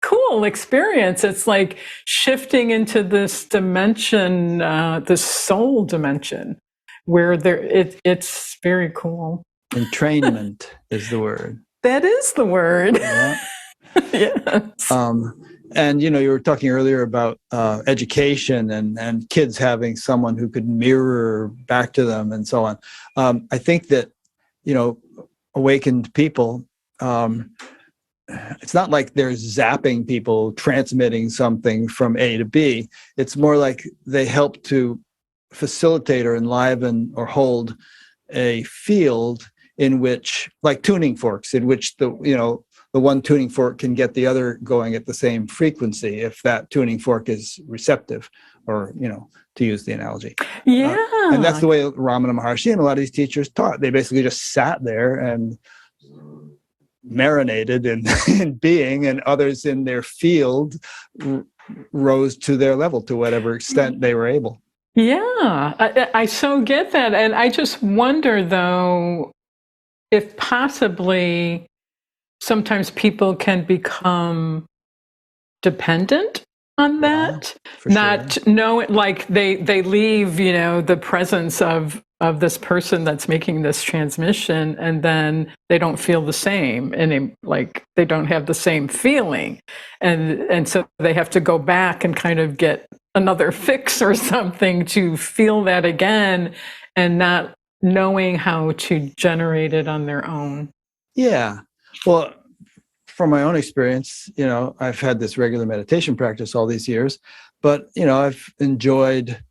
cool experience. It's like shifting into this dimension, this soul dimension, where it's very cool. Entrainment is the word. That is the word. Yeah. Yes. And you were talking earlier about education and kids having someone who could mirror back to them and so on. I think that awakened people, it's not like they're zapping people, transmitting something from A to B. It's more like they help to facilitate or enliven or hold a field in which, like tuning forks, in which the one tuning fork can get the other going at the same frequency if that tuning fork is receptive, or, to use the analogy. Yeah. And that's the way Ramana Maharshi and a lot of these teachers taught. They basically just sat there and marinated in being, and others in their field rose to their level to whatever extent they were able. Yeah, I so get that. And I just wonder, though, if possibly sometimes people can become dependent on Yeah, that. for sure. Not know it like they leave, the presence of this person that's making this transmission, and then they don't feel the same, and they don't have the same feeling, and so they have to go back and kind of get another fix or something to feel that again, and not knowing how to generate it on their own. Yeah. Well, from my own experience, I've had this regular meditation practice all these years, but, I've enjoyed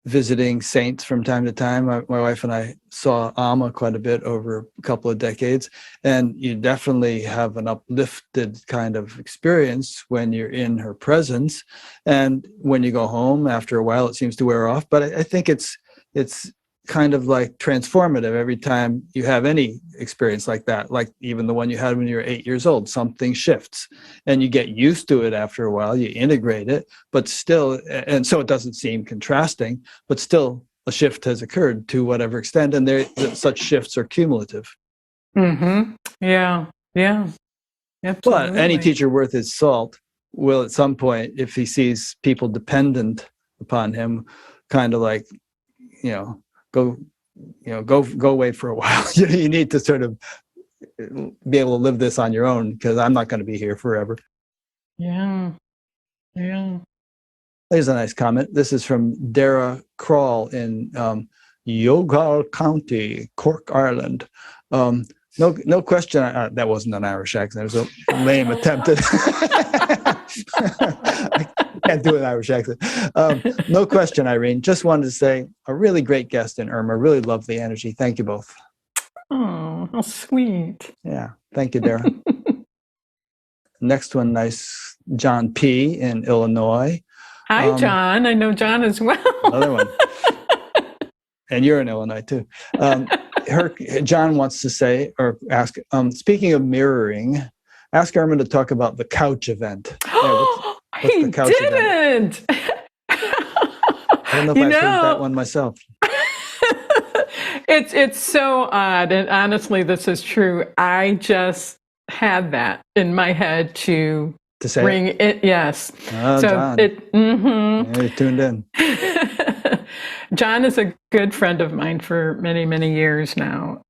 visiting saints from time to time. My wife and I saw Amma quite a bit over a couple of decades, and you definitely have an uplifted kind of experience when you're in her presence. And when you go home, after a while, it seems to wear off. But I think it's kind of like transformative every time you have any experience like that, like even the one you had when you were 8 years old. Something shifts and you get used to it after a while, you integrate it, but still, and so it doesn't seem contrasting, but still a shift has occurred to whatever extent, and such shifts are cumulative. Yeah, yeah, absolutely. But any teacher worth his salt will at some point, if he sees people dependent upon him, kind of like, go away for a while. You need to sort of be able to live this on your own, because I'm not going to be here forever. Yeah. There's a nice comment. This is from Dara Crawl in Youghal County, Cork, Ireland. No question. That wasn't an Irish accent. It was a lame attempt at. I can't do an Irish accent. No question, Irene. Just wanted to say, a really great guest in Irma. Really love the energy. Thank you both. Oh, how sweet. Yeah. Thank you, Dara. Next one, nice. John P. in Illinois. Hi, John. I know John as well. Another one. And you're in Illinois, too. John wants to say, or ask, speaking of mirroring, ask Irma to talk about the couch event. He didn't. I don't know if I've heard that one myself. It's so odd, and honestly, this is true. I just had that in my head to say bring it. Yes. Oh, so John. Yeah, you tuned in. John is a good friend of mine for many, many years now.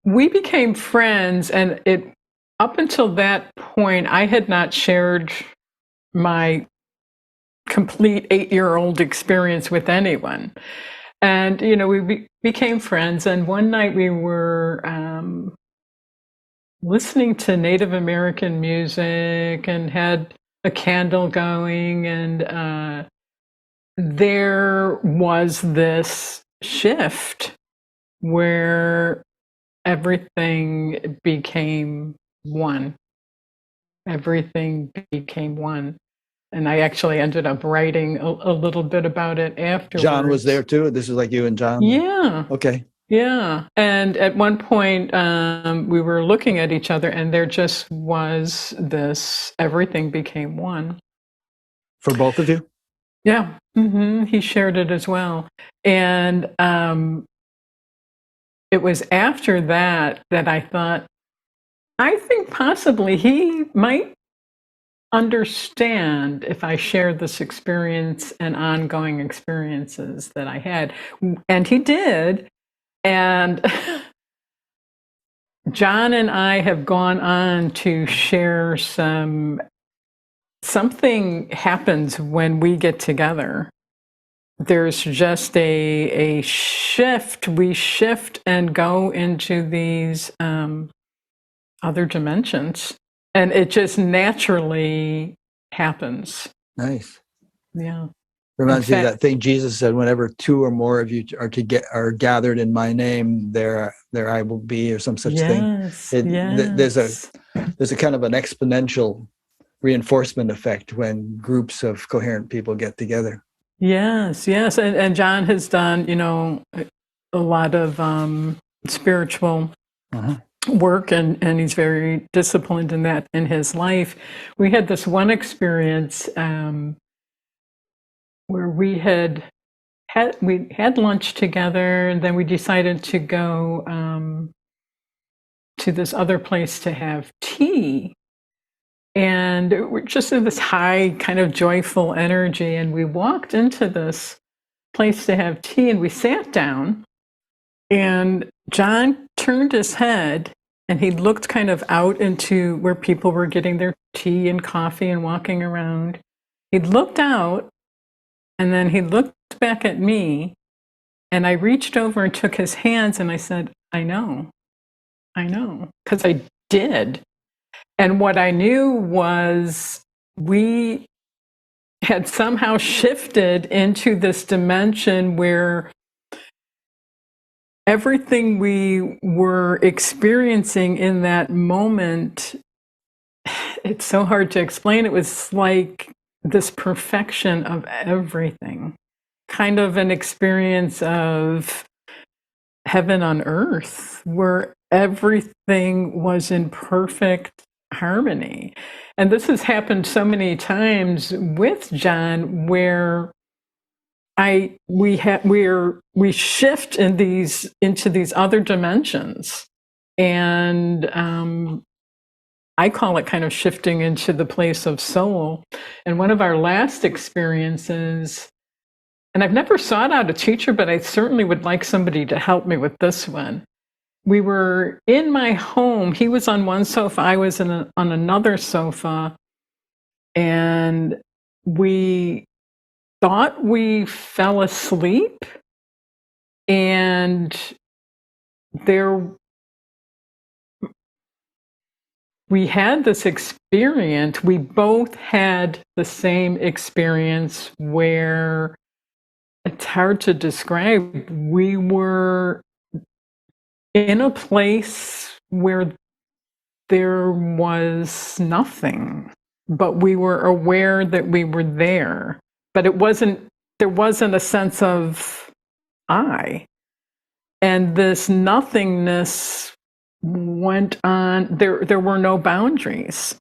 We became friends, and up until that point, I had not shared my complete 8-year-old experience with anyone. And, we became friends. And one night we were listening to Native American music and had a candle going. And there was this shift where everything became one. Everything became one. And I actually ended up writing a little bit about it afterwards. John was there too? This was like you and John? Yeah. Okay. Yeah. And at one point, we were looking at each other, and there just was this, everything became one. For both of you? Yeah. Mm-hmm. He shared it as well. And it was after that I thought, I think possibly he might understand if I shared this experience and ongoing experiences that I had. And he did. And John and I have gone on to share something happens when we get together. There's just a shift. We shift and go into these other dimensions. And it just naturally happens. Nice. Yeah. Reminds me of that thing Jesus said, whenever 2 or more of you are gathered in my name, there I will be, or some such thing. There's a kind of an exponential reinforcement effect when groups of coherent people get together. Yes. And John has done, a lot of spiritual work, and he's very disciplined in that in his life. We had this one experience where we had lunch together, and then we decided to go to this other place to have tea. And we're just in this high, kind of joyful energy. And we walked into this place to have tea, and we sat down. And John turned his head and he looked kind of out into where people were getting their tea and coffee and walking around. He looked out, and then he looked back at me, and I reached over and took his hands and I said, I know, because I did. And what I knew was we had somehow shifted into this dimension where everything we were experiencing in that moment, it's so hard to explain. It was like this perfection of everything, kind of an experience of heaven on earth, where everything was in perfect harmony. And this has happened so many times with John, where we shift into these other dimensions, and I call it kind of shifting into the place of soul. And one of our last experiences, and I've never sought out a teacher, but I certainly would like somebody to help me with this one. We were in my home. He was on one sofa, I was on another sofa, and we thought we fell asleep, and we had this experience. We both had the same experience where it's hard to describe. We were in a place where there was nothing, but we were aware that we were there. But there wasn't a sense of I. And this nothingness went on. There were no boundaries.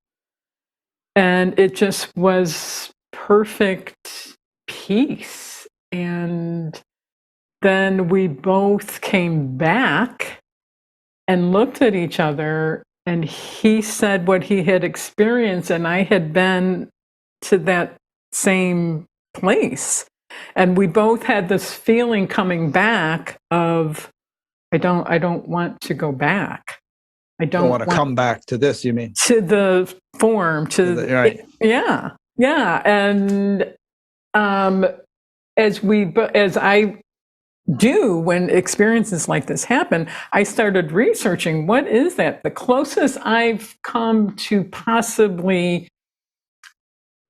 And it just was perfect peace. And then we both came back and looked at each other, and he said what he had experienced, and I had been to that same place. And we both had this feeling coming back of, I don't want to go back. I don't want to come back to this, you mean? To the form, right. Yeah. And as I do when experiences like this happen, I started researching, what is that? The closest I've come to possibly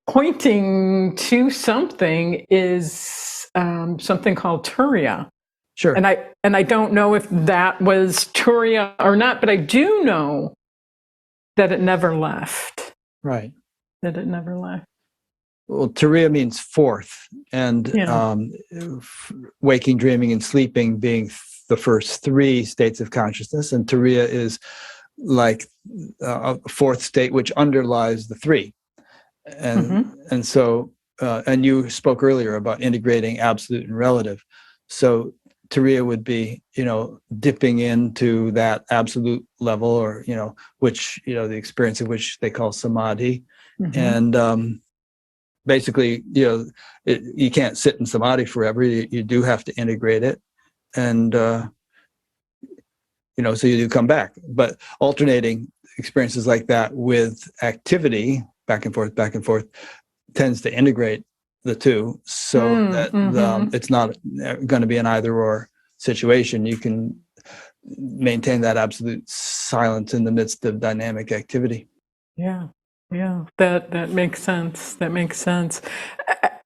pointing to something is something called Turiya. Sure. And I don't know if that was Turiya or not, but I do know that it never left. Right. That it never left. Well, Turiya means fourth, and waking, dreaming, and sleeping being the first three states of consciousness, and Turiya is like a fourth state which underlies the three. And so, and you spoke earlier about integrating absolute and relative. So Turiya would be, dipping into that absolute level, or, which, the experience of which they call samadhi. And basically, you can't sit in samadhi forever. You do have to integrate it. And, so you do come back. But alternating experiences like that with activity, back and forth, tends to integrate the two, so that it's not going to be an either or situation. You can maintain that absolute silence in the midst of dynamic activity. Yeah, that makes sense. That makes sense.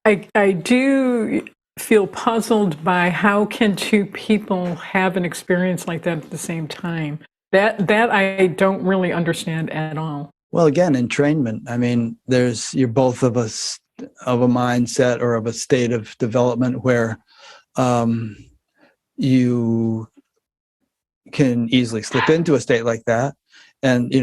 I do feel puzzled by how can two people have an experience like that at the same time. That I don't really understand at all. Well, again, entrainment. I mean, you're both of a mindset or of a state of development where you can easily slip into a state like that. And,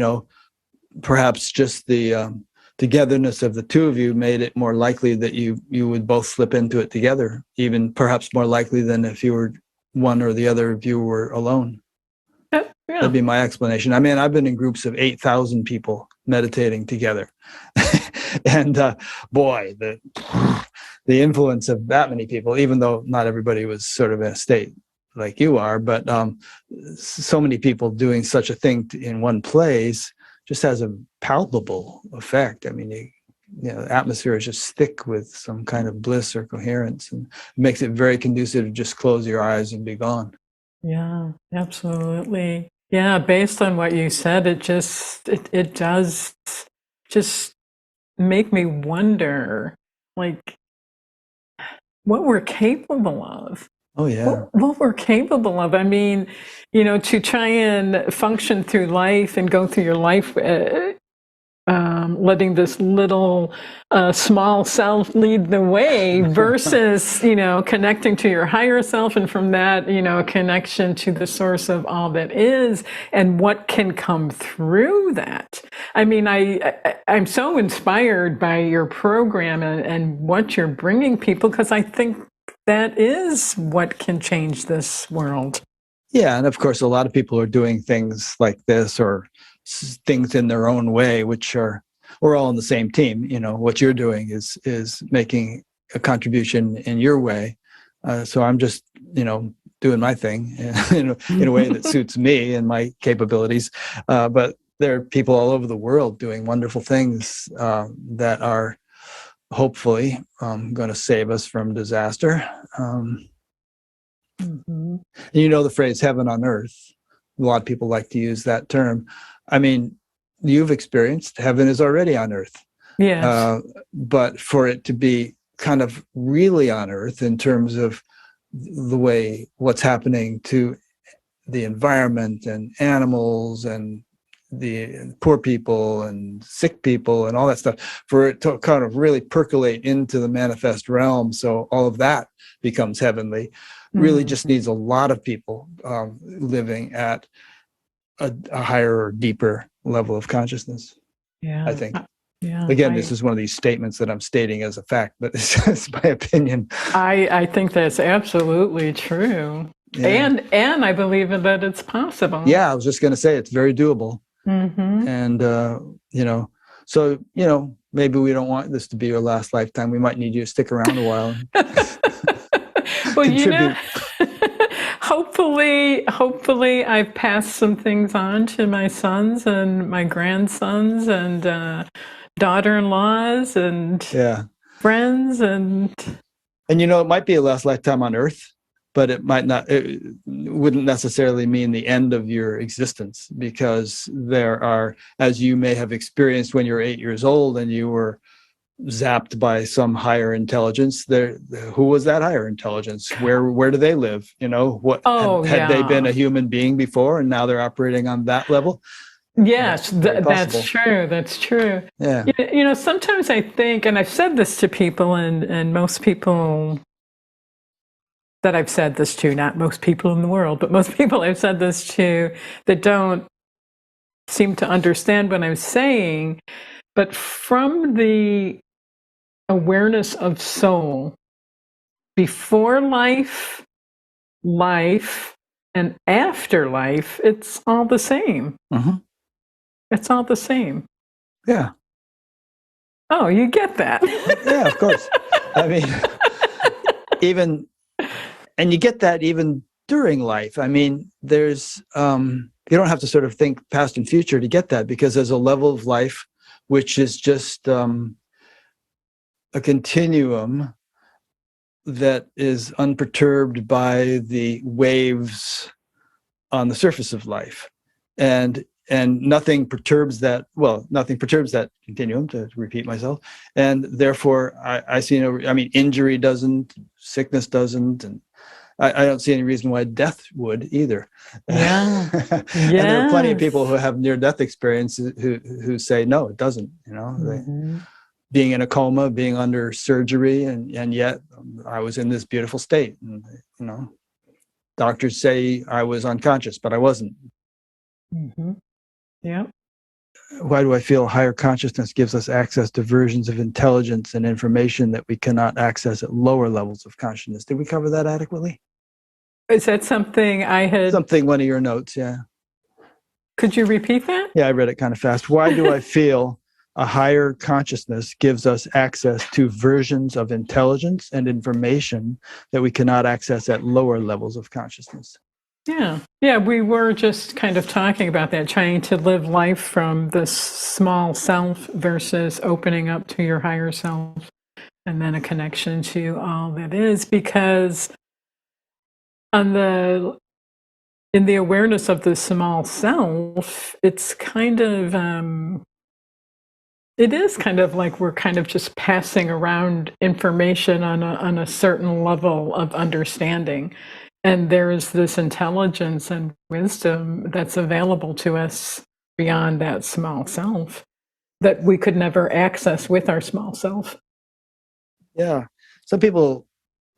perhaps just the togetherness of the two of you made it more likely that you would both slip into it together, even perhaps more likely than if you were one or the other of you were alone. That'd be my explanation. I mean, I've been in groups of 8,000 people meditating together. And boy, the influence of that many people, even though not everybody was sort of in a state like you are, but so many people doing such a thing in one place just has a palpable effect. I mean, the atmosphere is just thick with some kind of bliss or coherence, and it makes it very conducive to just close your eyes and be gone. Yeah, absolutely. Yeah, based on what you said, it does just make me wonder, like, what we're capable of. Oh yeah. What we're capable of. I mean, to try and function through life and go through your life letting this little small self lead the way versus, connecting to your higher self, and from that, a connection to the source of all that is and what can come through that. I mean, I'm so inspired by your program and what you're bringing people, because I think that is what can change this world. Yeah, and of course, a lot of people are doing things like this or things in their own way, which we're all on the same team. What you're doing is making a contribution in your way. So I'm just, doing my thing in a way that suits me and my capabilities. But there are people all over the world doing wonderful things that are hopefully going to save us from disaster. Mm-hmm. The phrase heaven on earth. A lot of people like to use that term. I mean, you've experienced heaven is already on earth. Yes. But for it to be kind of really on earth in terms of the way what's happening to the environment and animals and the poor people and sick people and all that stuff, for it to kind of really percolate into the manifest realm, so all of that becomes heavenly, really just needs a lot of people living at a higher or deeper level of consciousness. Yeah, I think. Yeah. Again, this is one of these statements that I'm stating as a fact, but it's my opinion. I think that's absolutely true. Yeah. And I believe that it's possible. Yeah, I was just going to say it's very doable. Mm-hmm. And, so, maybe we don't want this to be your last lifetime. We might need you to stick around a while. Well, contribute. hopefully I've passed some things on to my sons and my grandsons and daughter-in-laws and friends and it might be a last lifetime on Earth, but it wouldn't necessarily mean the end of your existence, because there are, as you may have experienced when you were 8 years old and you were zapped by some higher intelligence. Who was that higher intelligence? Where do they live? Had they been a human being before and now they're operating on that level? Yes, that's true. That's true. Yeah. Sometimes I think, and I've said this to people, and most people that I've said this to, not most people in the world, but most people I've said this to that don't seem to understand what I'm saying, but from the awareness of soul, before life, and after life, it's all the same. Mm-hmm. It's all the same. Yeah. Oh, you get that. Yeah, of course. I mean, and you get that even during life. I mean, there's, you don't have to sort of think past and future to get that, because there's a level of life which is just a continuum that is unperturbed by the waves on the surface of life. And nothing perturbs that continuum, to repeat myself. And therefore, I see injury doesn't, sickness doesn't, and I don't see any reason why death would either. Yeah. And there are plenty of people who have near-death experiences who say, no, it doesn't. Being in a coma, being under surgery, and yet I was in this beautiful state. And, doctors say I was unconscious, but I wasn't. Mm-hmm. Yeah. Why do I feel higher consciousness gives us access to versions of intelligence and information that we cannot access at lower levels of consciousness? Did we cover that adequately? Is that something I had? Something, one of your notes, yeah. Could you repeat that? Yeah, I read it kind of fast. Why do I feel a higher consciousness gives us access to versions of intelligence and information that we cannot access at lower levels of consciousness? Yeah. Yeah, we were just kind of talking about that, trying to live life from this small self versus opening up to your higher self and then a connection to all that is, because on the in the awareness of the small self, it's kind of it is kind of like we're kind of just passing around information on a certain level of understanding. And there's this intelligence and wisdom that's available to us beyond that small self that we could never access with our small self. Yeah. Some people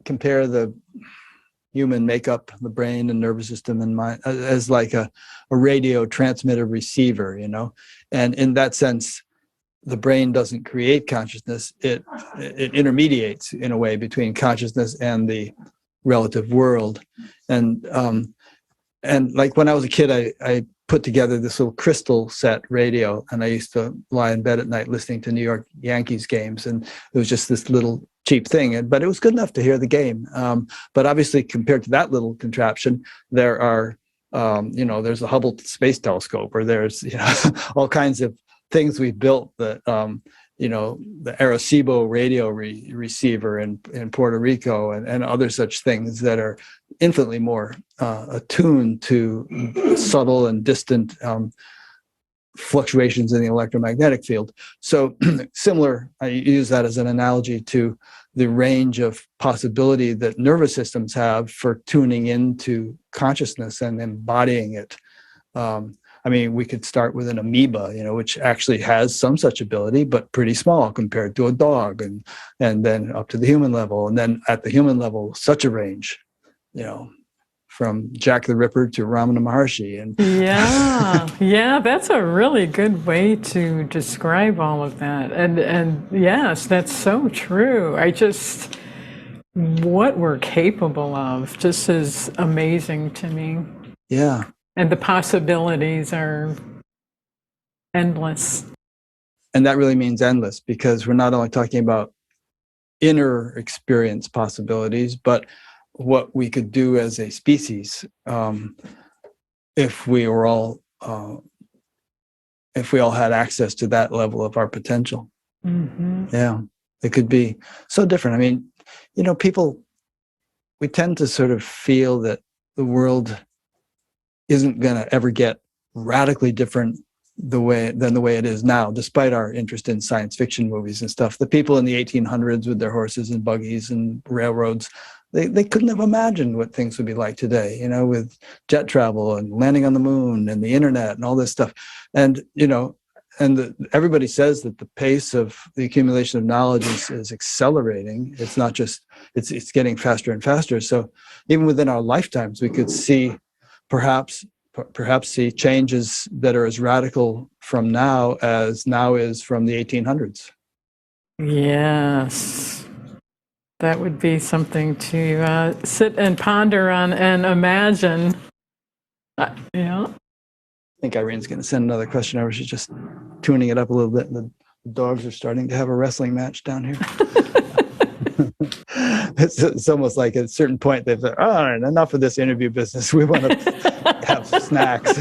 compare the human makeup, the brain and nervous system and mind, as like a radio transmitter receiver, you know? And in that sense, the brain doesn't create consciousness. It intermediates in a way between consciousness and the relative world. And like when I was a kid, I put together this little crystal set radio, and I used to lie in bed at night listening to New York Yankees games, and it was just this little cheap thing, but it was good enough to hear the game. But obviously, compared to that little contraption, there are there's the Hubble Space Telescope, or there's all kinds of things we've built that the Arecibo radio receiver in Puerto Rico and other such things that are infinitely more attuned to subtle and distant fluctuations in the electromagnetic field. So similar, I use that as an analogy to the range of possibility that nervous systems have for tuning into consciousness and embodying it. I mean, we could start with an amoeba, which actually has some such ability, but pretty small compared to a dog, and then up to the human level. And then at the human level, such a range, from Jack the Ripper to Ramana Maharshi. And yeah, that's a really good way to describe all of that. And yes, that's so true. What we're capable of just is amazing to me. Yeah. And the possibilities are endless. And that really means endless, because we're not only talking about inner experience possibilities, but what we could do as a species if we all had access to that level of our potential. Mm-hmm. Yeah, it could be so different. I mean, we tend to sort of feel that the world isn't going to ever get radically different than the way it is now, despite our interest in science fiction movies and stuff. The people in the 1800s with their horses and buggies and railroads, they couldn't have imagined what things would be like today, with jet travel and landing on the moon and the internet and all this stuff. And, everybody says that the pace of the accumulation of knowledge is accelerating. It's not just, it's getting faster and faster. So even within our lifetimes, we could see perhaps see changes that are as radical from now as now is from the 1800s. Yes, that would be something to sit and ponder on and imagine. Yeah. I think Irene's going to send another question over. She's just tuning it up a little bit. The dogs are starting to have a wrestling match down here. It's almost like at a certain point they've said, "Oh, enough of this interview business. We want to have snacks."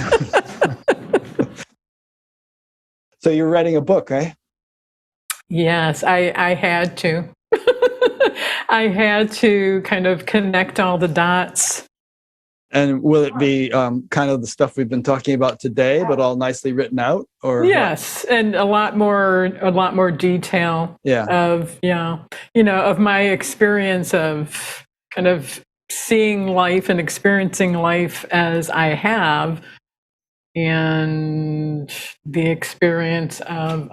So you're writing a book, eh? Yes, I had to. I had to kind of connect all the dots. And will it be kind of the stuff we've been talking about today, but all nicely written out? Or yes, and a lot more detail. Yeah. Of my experience of kind of seeing life and experiencing life as I have, and the experience of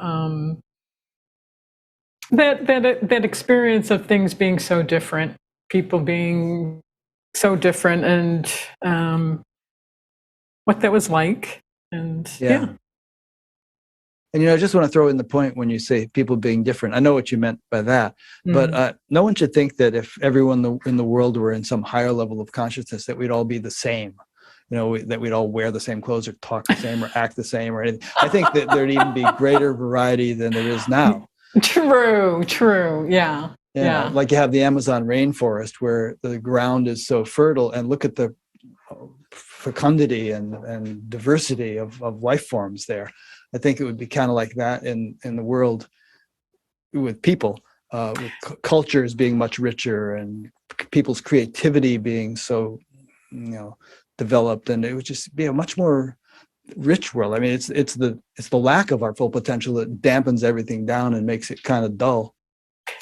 that experience of things being so different, people being so different, and what that was like. And yeah. And I just want to throw in the point when you say people being different. I know what you meant by that, but no one should think that if everyone in the world were in some higher level of consciousness, that we'd all be the same. that we'd all wear the same clothes or talk the same or act the same or anything. I think that there'd even be greater variety than there is now. True. Yeah. Like you have the Amazon rainforest where the ground is so fertile, and look at the fecundity and diversity of life forms there. I think it would be kind of like that in the world with people, with cultures being much richer and people's creativity being so, developed, and it would just be a much more rich world. I mean, it's the lack of our full potential that dampens everything down and makes it kind of dull.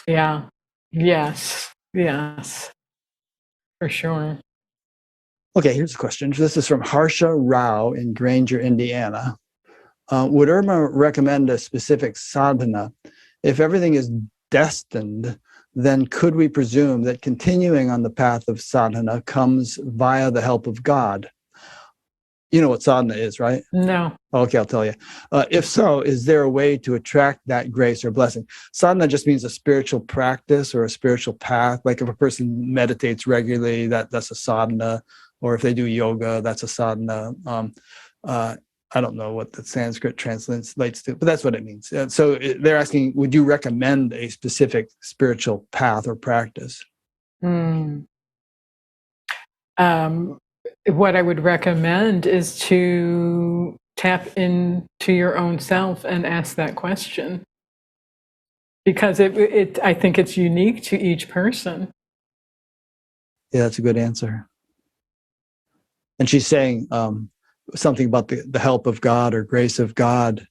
Yeah. Yes, for sure. Okay, here's a question. This is from Harsha Rao in Granger, Indiana. Would Irma recommend a specific sadhana? If everything is destined, then could we presume that continuing on the path of sadhana comes via the help of God? You know what sadhana is, right? No. Okay, I'll tell you. If so, is there a way to attract that grace or blessing? Sadhana just means a spiritual practice or a spiritual path. Like if a person meditates regularly, that's a sadhana. Or if they do yoga, that's a sadhana. I don't know what the Sanskrit translates to, but that's what it means. So they're asking, would you recommend a specific spiritual path or practice? What I would recommend is to tap into your own self and ask that question, because I think it's unique to each person. Yeah, that's a good answer. And she's saying something about the help of God or grace of God.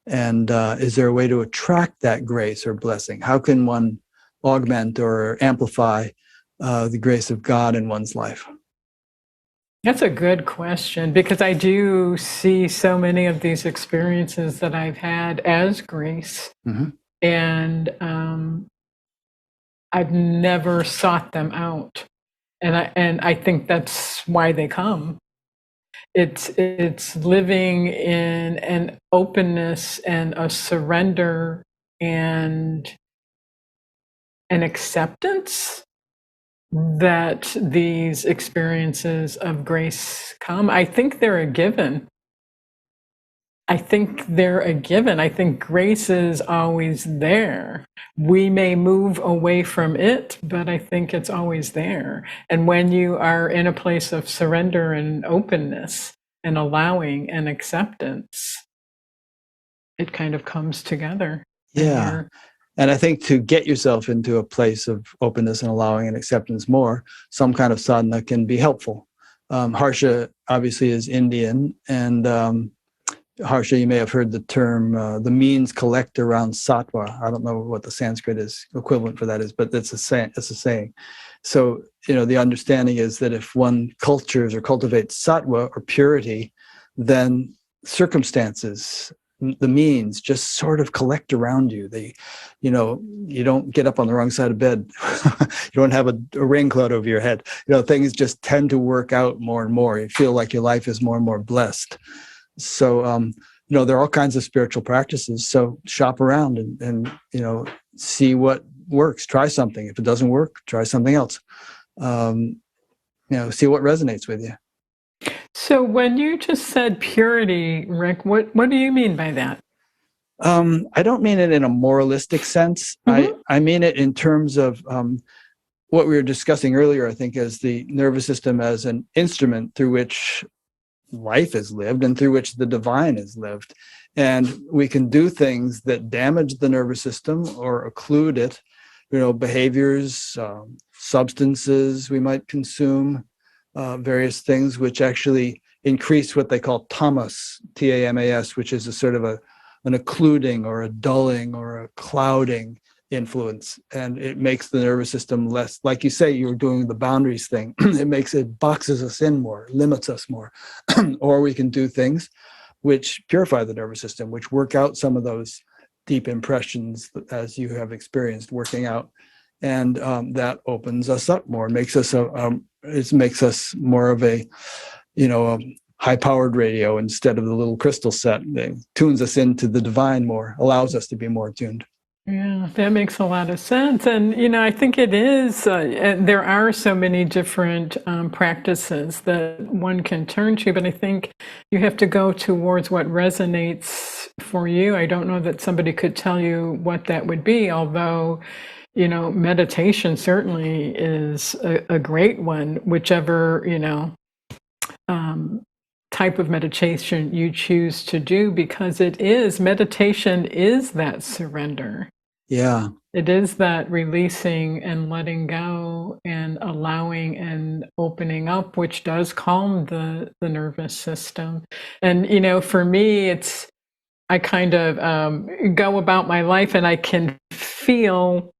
And is there a way to attract that grace or blessing? How can one augment or amplify the grace of God in one's life? That's a good question, because I do see so many of these experiences that I've had as grace, and I've never sought them out, and I think that's why they come. It's living in an openness and a surrender and an acceptance that these experiences of grace come. I think they're a given. I think grace is always there. We may move away from it, but I think it's always there. And when you are in a place of surrender and openness and allowing and acceptance, it kind of comes together. Yeah. And I think to get yourself into a place of openness and allowing and acceptance more, some kind of sadhana can be helpful. Harsha obviously is Indian, and Harsha, you may have heard the term, the means collect around sattva. I don't know what the Sanskrit is equivalent for that is, but it's a saying. So, the understanding is that if one cultures or cultivates sattva or purity, then circumstances, the means just sort of collect around you. You don't get up on the wrong side of bed. You don't have a rain cloud over your head. Things just tend to work out more and more. You feel like your life is more and more blessed. So, there are all kinds of spiritual practices. So shop around and see what works. Try something. If it doesn't work, try something else. See what resonates with you. So when you just said purity, Rick, what do you mean by that? I don't mean it in a moralistic sense. I mean it in terms of what we were discussing earlier, I think, as the nervous system as an instrument through which life is lived and through which the divine is lived. And we can do things that damage the nervous system or occlude it, behaviors, substances we might consume, various things which actually increase what they call tamas, T-A-M-A-S, which is a sort of an occluding or a dulling or a clouding influence. And it makes the nervous system less, like you say, you're doing the boundaries thing. It boxes us in more, limits us more. Or we can do things which purify the nervous system, which work out some of those deep impressions as you have experienced working out. And that opens us up more, makes us more of a high-powered radio instead of the little crystal set. It tunes us into the divine more, allows us to be more tuned. Yeah, that makes a lot of sense. And, I think it is, and there are so many different practices that one can turn to, but I think you have to go towards what resonates for you. I don't know that somebody could tell you what that would be, although, meditation certainly is a great one, whichever, um, type of meditation you choose to do, because meditation is that surrender. Yeah. It is that releasing and letting go and allowing and opening up, which does calm the nervous system. And, for me, I kind of go about my life and I can feel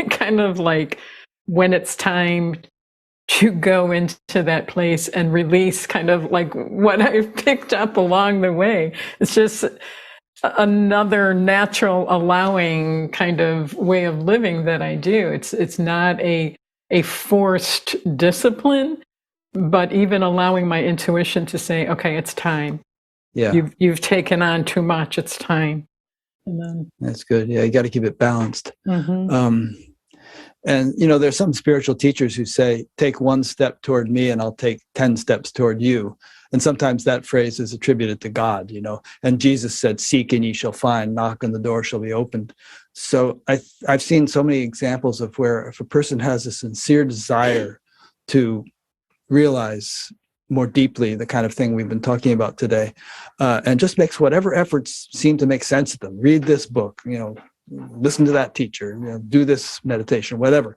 kind of like when it's time to go into that place and release kind of like what I've picked up along the way. It's just another natural allowing kind of way of living that I do. It's not a forced discipline, but even allowing my intuition to say, okay, it's time. Yeah. You've taken on too much. It's time. And then, That's good. Yeah. You got to keep it balanced. mhm. And, there's some spiritual teachers who say, take one step toward me and I'll take 10 steps toward you. And sometimes that phrase is attributed to God, and Jesus said, seek and ye shall find, knock and the door shall be opened. So I've seen so many examples of where if a person has a sincere desire to realize more deeply the kind of thing we've been talking about today, and just makes whatever efforts seem to make sense to them, read this book, listen to that teacher, do this meditation, whatever.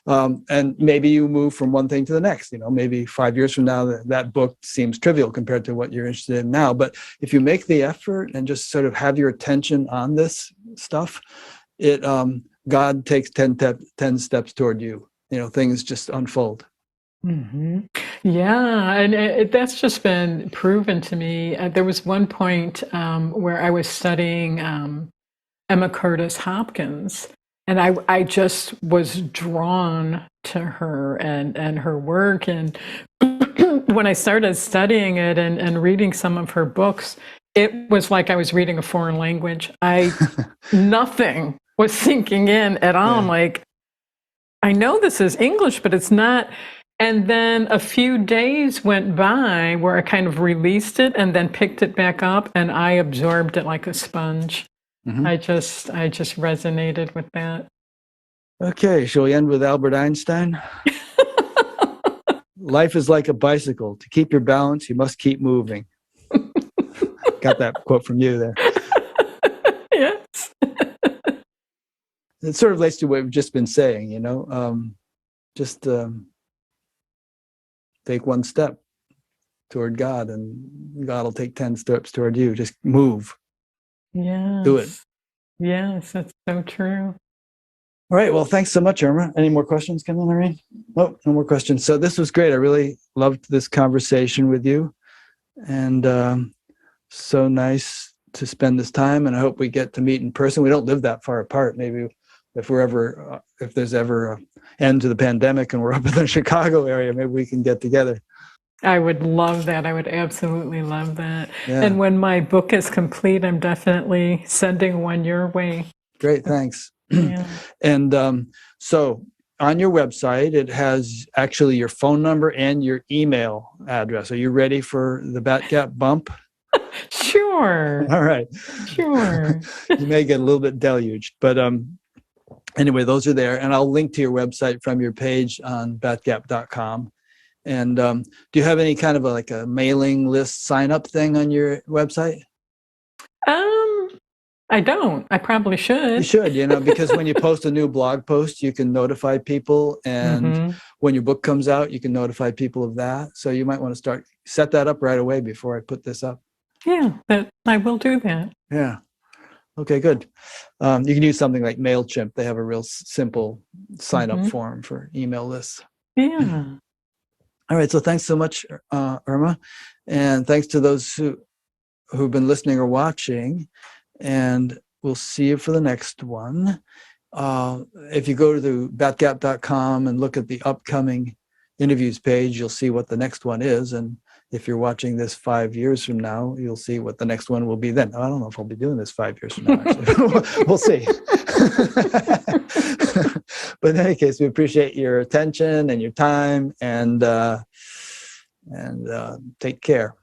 And maybe you move from one thing to the next, maybe 5 years from now, that book seems trivial compared to what you're interested in now. But if you make the effort and just sort of have your attention on this stuff, God takes 10 steps toward you, things just unfold. Hmm. Yeah, and that's just been proven to me. There was one point where I was studying Emma Curtis Hopkins, and I just was drawn to her and her work. And when I started studying it and reading some of her books, it was like I was reading a foreign language. Nothing was sinking in at all. I'm Yeah. like, I know this is English, but it's not. And then a few days went by where I kind of released it and then picked it back up, and I absorbed it like a sponge. Mhm. I just resonated with that. Okay, shall we end with Albert Einstein? Life is like a bicycle. To keep your balance, you must keep moving. Got that quote from you there. Yes. It sort of relates to what we've just been saying, just take one step toward God and God will take 10 steps toward you. Just move, Yes. do it. Yes, that's so true. All right. Well, thanks so much, Irma. Any more questions coming, Lorraine? Oh, no more questions. So this was great. I really loved this conversation with you, and so nice to spend this time. And I hope we get to meet in person. We don't live that far apart. Maybe if there's ever an end to the pandemic and we're up in the Chicago area, maybe we can get together. I would love that. I would absolutely love that. Yeah. And when my book is complete, I'm definitely sending one your way. Great. Thanks. Yeah. And so on your website, it has actually your phone number and your email address. Are you ready for the Batgap bump? Sure. All right. Sure. You may get a little bit deluged, but anyway, those are there. And I'll link to your website from your page on batgap.com. And do you have any kind of a mailing list sign up thing on your website? I don't. I probably should. You should, because when you post a new blog post, you can notify people. And when your book comes out, you can notify people of that. So you might want to set that up right away before I put this up. Yeah, I will do that. Yeah. Okay, good. You can use something like MailChimp. They have a real simple sign-up form for email lists. Yeah. All right. So thanks so much, Irma. And thanks to those who've been listening or watching. And we'll see you for the next one. If you go to batgap.com and look at the upcoming interviews page, you'll see what the next one is. And if you're watching this 5 years from now, you'll see what the next one will be then. I don't know if I'll be doing this 5 years from now, actually. We'll see. But in any case, we appreciate your attention and your time, and take care.